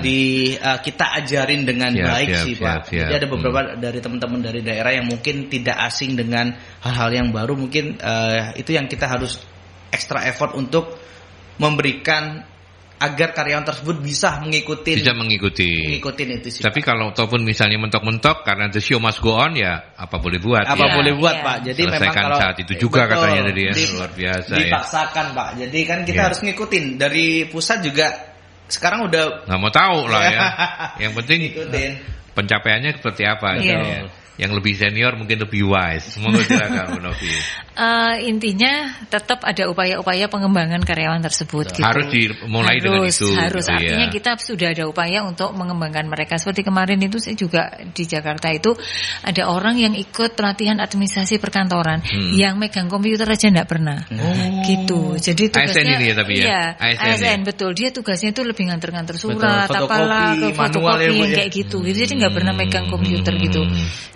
kita ajarin dengan baik sih Pak. Jadi ada beberapa dari teman-teman dari daerah yang mungkin tidak asing dengan hal-hal yang baru, mungkin itu yang kita harus extra effort untuk memberikan agar karyawan tersebut bisa mengikuti itu sih. Tapi kalau ataupun misalnya mentok-mentok karena the show must go on, ya apa boleh buat Pak. Jadi memang kalau saat itu juga katanya tadi ya, luar biasa dipaksakan Pak. Jadi kan kita harus ngikutin dari pusat juga sekarang udah nggak mau tahu lah ya. Yang penting pencapaiannya seperti apa gitu ya. Yang lebih senior mungkin lebih wise. Semoga silakan Bu Novi. Intinya tetap ada upaya-upaya pengembangan karyawan tersebut. Gitu. Harus dimulai dengan itu. Harus. Gitu, artinya kita sudah ada upaya untuk mengembangkan mereka. Seperti kemarin itu saya juga di Jakarta itu ada orang yang ikut pelatihan administrasi perkantoran yang megang komputer aja enggak pernah. Gitu. Jadi tugasnya ASN ini ya tapi ya. Iya, ASN betul. Dia tugasnya itu lebih nganter-nganter surat, apalah, ke fotokopi yang kayak gitu. Jadi enggak pernah megang komputer gitu.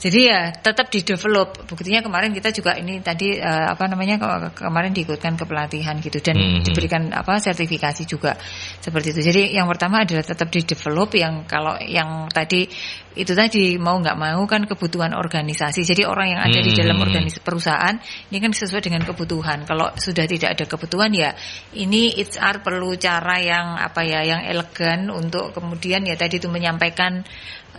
Jadi ya tetap di develop. Buktinya kemarin kita juga ini tadi kemarin diikutkan ke pelatihan gitu dan diberikan sertifikasi juga seperti itu. Jadi yang pertama adalah tetap di develop, yang kalau yang tadi itu tadi mau nggak mau kan kebutuhan organisasi. Jadi orang yang ada di dalam organisasi perusahaan ini kan sesuai dengan kebutuhan. Kalau sudah tidak ada kebutuhan ya ini HR perlu cara yang yang elegan untuk kemudian ya tadi itu menyampaikan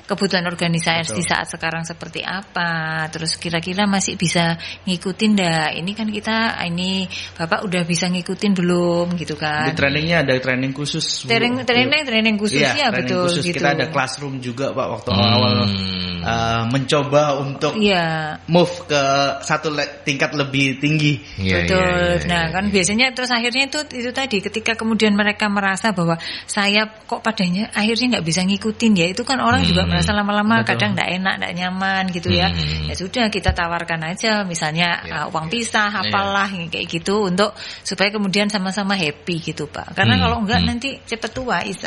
kebutuhan organisasi di saat sekarang seperti apa, terus kira-kira masih bisa ngikutin dah. Ini kan kita Bapak udah bisa ngikutin belum gitu kan. Di trainingnya ada training khusus. Training khusus ya betul khusus. gitu. Kita ada classroom juga Pak waktu awal mencoba untuk move ke satu tingkat lebih tinggi. Betul. Nah, kan biasanya terus akhirnya itu tadi ketika kemudian mereka merasa bahwa saya kok padanya akhirnya nggak bisa ngikutin ya, itu kan orang juga merasa lama-lama kadang nggak enak, nggak nyaman gitu ya. Ya sudah kita tawarkan aja misalnya uang pisah apalah kayak gitu untuk supaya kemudian sama-sama happy gitu Pak. Karena kalau enggak nanti cepet tua Isa.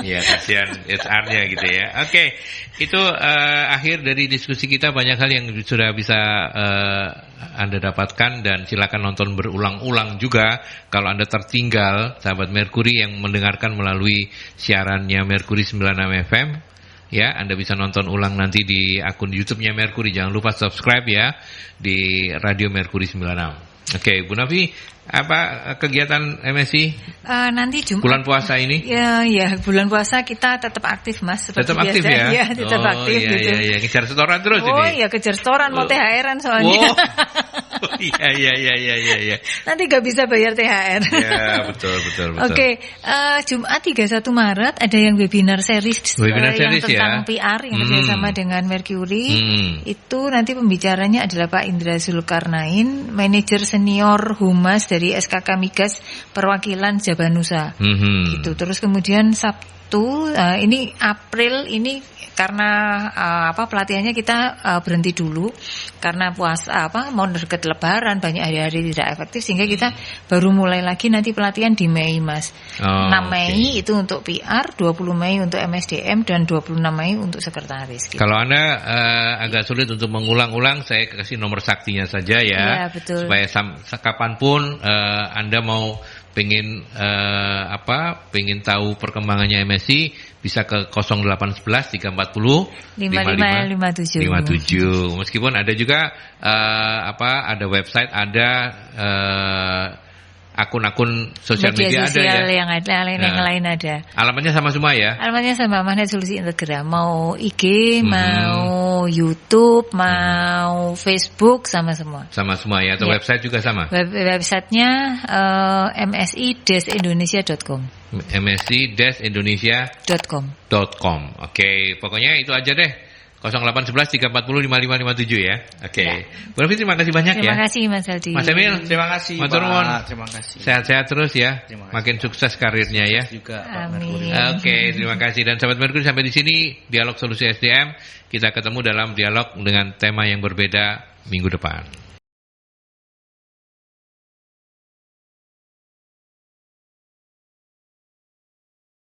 Ya kasihan HR-nya gitu ya. Oke, itu akhir dari diskusi kita. Banyak hal yang sudah bisa Anda dapatkan dan silakan nonton berulang-ulang juga kalau Anda tertinggal sahabat Mercury yang mendengarkan melalui siarannya Mercury 96 FM. Ya, Anda bisa nonton ulang nanti di akun YouTube-nya Mercury. Jangan lupa subscribe ya di Radio Mercury 96. Oke, Bu Novi, apa kegiatan MSI nanti Jumat bulan puasa ini? Ya bulan puasa kita tetap aktif Mas seperti tetap biasa. Aktif ya? Ya tetap aktif gitu. Iya, ngejar setoran terus ini. Oh iya, kejar setoran mau THR-an soalnya. Iya. Nanti gak bisa bayar THR. Ya, betul. Oke, Jumat 31 Maret ada yang webinar series yang tentang PR yang bersama dengan Mercury. Itu nanti pembicaranya adalah Pak Indra Zulkarnain, manajer senior humas dari SKK Migas perwakilan Jabanusa. Gitu. Terus kemudian Sabtu ini April ini karena pelatihannya kita berhenti dulu karena puasa mau deket Lebaran, banyak hari-hari tidak efektif sehingga kita baru mulai lagi nanti pelatihan di Mei Mas. 6 Mei itu untuk PR, 20 Mei untuk MSDM dan 26 Mei untuk sekretaris gitu. Kalau Anda agak sulit untuk mengulang-ulang, saya kasih nomor saktinya saja ya. Iya, betul. Supaya kapanpun Anda mau pengen tahu perkembangannya MSI bisa ke 0811 340 5557. Meskipun ada juga ada website, ada akun-akun sosial media ada ya. Yang lain ada. Alamatnya sama semua ya? Alamatnya sama, Magnet Solusi Integra. Mau IG, mau YouTube, mau Facebook, sama semua. Sama semua ya, atau website juga sama? Websitenya msi-indonesia.com. msi-indonesia.com. Oke, pokoknya itu aja deh. 0811 340 5557 ya. Oke. Bu Novi terima kasih banyak ya. Terima kasih Mas Aldi. Mas Emil, terima kasih. Mas Turmon. Terima kasih. Sehat-sehat terus ya. Makin sukses karirnya ya. Juga. Amin. Oke, terima kasih dan sahabat Mercury, sampai di sini Dialog Solusi SDM. Kita ketemu dalam dialog dengan tema yang berbeda minggu depan.